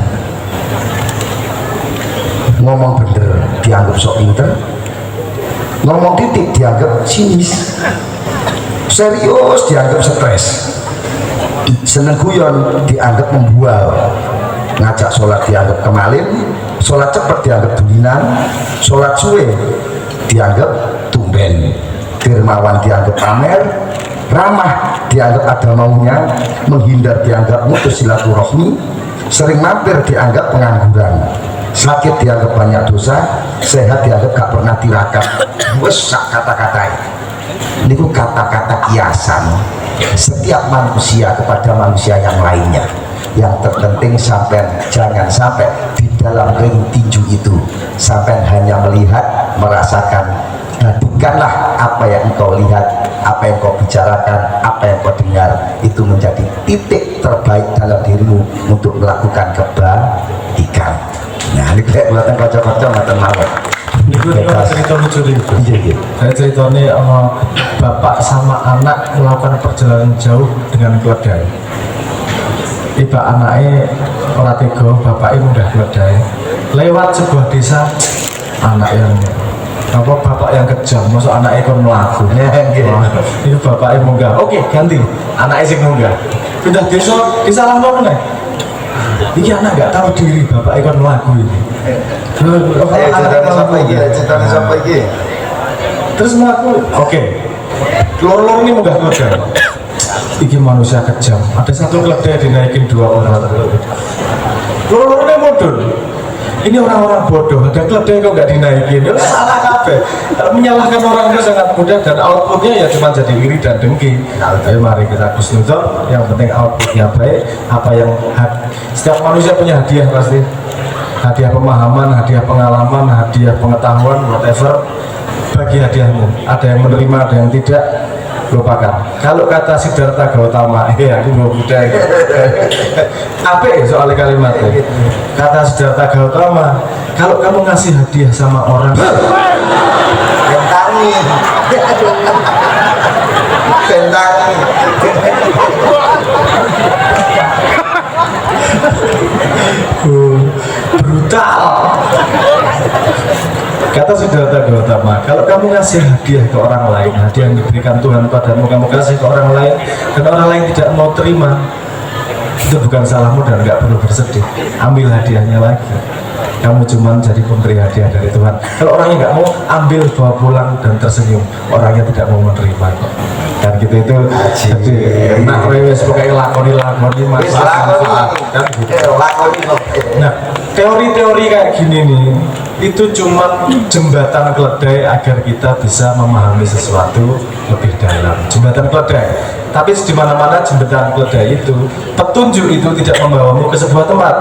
Ngomong bener dianggap sok pinter, ngomong titik dianggap sinis, serius dianggap stres, seneng guyon dianggap membual, ngajak sholat dianggap kemalin, sholat cepat dianggap dulinan, sholat suwe dianggap tumben, dermawan dianggap pamer, ramah dianggap ada maunya, menghindar dianggap mutus silaturahmi, sering mampir dianggap pengangguran, sakit dianggap banyak dosa, sehat dianggap gak pernah tirakat. Wes kata-kata ini kata-kata kiasan setiap manusia kepada manusia yang lainnya. Yang terpenting sampai jangan sampai di dalam ring tinju itu sampai hanya melihat, merasakan. Jadikanlah apa yang engkau lihat, apa yang kau bicarakan, apa yang kau dengar itu menjadi titik terbaik dalam dirimu untuk melakukan kebaikan. Nah, ini kayak buatan kocok-kocok nggak mawon. Ini cerita lucu nih. Iya. Saya ceritanya bapak sama anak melakukan perjalanan jauh dengan keledai. Tiba anaknya orang tega, bapaknya mudah keledai. Lewat sebuah desa, anak yang bapak yang kejam, masuk anaknya kon melaku. Itu bapaknya munggah. Oke, ganti. Anaknya sih munggah. Pindah desa lah kok nih. Ini anak nggak tahu diri, bapak ikut melaku ini. Ceritanya sampai iki. Terus melaku, oke. Lor-lor ini munggah keledai. Iki manusia kejam. Ada satu keledai dinaikin 2 orang. Lor-lor ini modul. Ini orang-orang bodoh, ada keledai kok nggak dinaikin, ya salah kabeh. Menyalahkan orang itu sangat mudah dan outputnya ya cuma jadi iri dan dengki. Ayo mari kita kusnudon, yang penting outputnya baik. Apa yang setiap manusia punya hadiah pasti, hadiah pemahaman, hadiah pengalaman, hadiah pengetahuan, whatever. Bagi hadiahmu, ada yang menerima, ada yang tidak. lupakan. Kalau kata Siddhartha Gautama, aku mau budaya. Apa ya soal kalimatnya? Kata Siddhartha Gautama, kalau kamu ngasih hadiah sama orang, bentangi bentangi brutal. Kata Siddhartha Gautama, kalau kamu ngasih hadiah ke orang lain, hadiah yang diberikan Tuhan padamu, kamu kasih ke orang lain, dan orang lain tidak mau terima, itu bukan salahmu dan nggak perlu bersedih. Ambil hadiahnya lagi. Kamu cuma jadi pemberi hadiah dari Tuhan. Kalau orangnya nggak mau, ambil, bawa pulang dan tersenyum. Orangnya tidak mau menerima kok. Dan gitu itu jadi nak rewes pokoknya lakoni manfaat kan gitu. Nah, teori-teori kayak gini nih itu cuma jembatan keledai agar kita bisa memahami sesuatu lebih dalam. Jembatan keledai. Tapi di mana-mana jembatan keledai itu, petunjuk itu tidak membawamu ke sebuah tempat.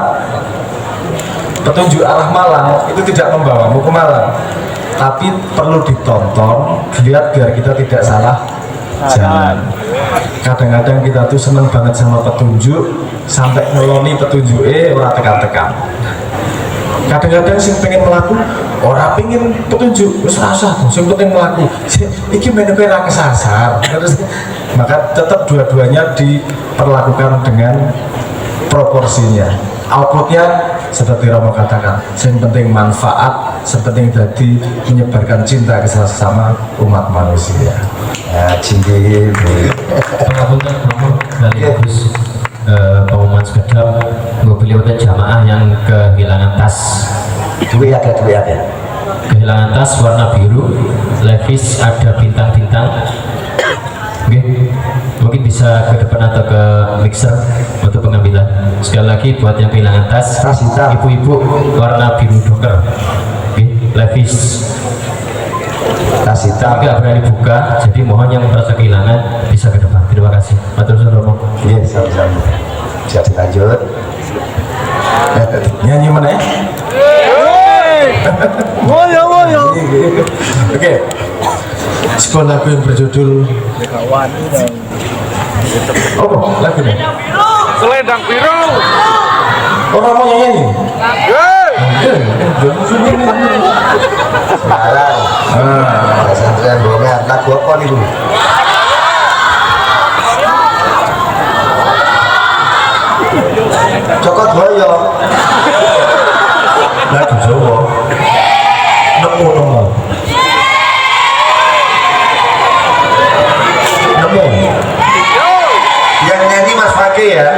Petunjuk arah Malang itu tidak membawamu ke Malang, tapi perlu ditonton, dilihat biar kita tidak salah jalan. Kadang-kadang kita tuh seneng banget sama petunjuk, sampai ngeloni petunjuk orang tekan-tekan. Kadang-kadang sing pengen melaku, orang pengen petunjuk, wis rasa, sing penting melaku. Iki menurut ra kesasar. Terus maka tetap dua-duanya diperlakukan dengan proporsinya. Outputnya seperti Romo katakan, yang penting manfaat, sepenting tadi menyebarkan cinta ke sesama umat manusia. ya cinta Pengapunten Romo sekaligus pengumuman sekedap mobil dan jamaah yang kehilangan tas. duit ada Kehilangan tas warna biru, levis ada bintang-bintang. Oke, mungkin bisa ke depan atau ke mixer untuk pengambilan. Sekali lagi buat yang kehilangan tas hitam. ibu-ibu warna biru doker. Oke, levis. tas hitam Tidak berani buka, jadi mohon yang merasa kehilangan bisa ke depan. Terima kasih. Matur suwun Romo. iya sama-sama bisa dilanjut Nyanyi mana ya? Oke. Sebuah lagu yang berjudul lagu ini? Selendang biru. Orang mau nyanyi? sekarang pesantren Bongat lagu apa nih Bu? Cokot Boyo Lagu Jawa. Nemu. yang nyanyi Mas Fakih ya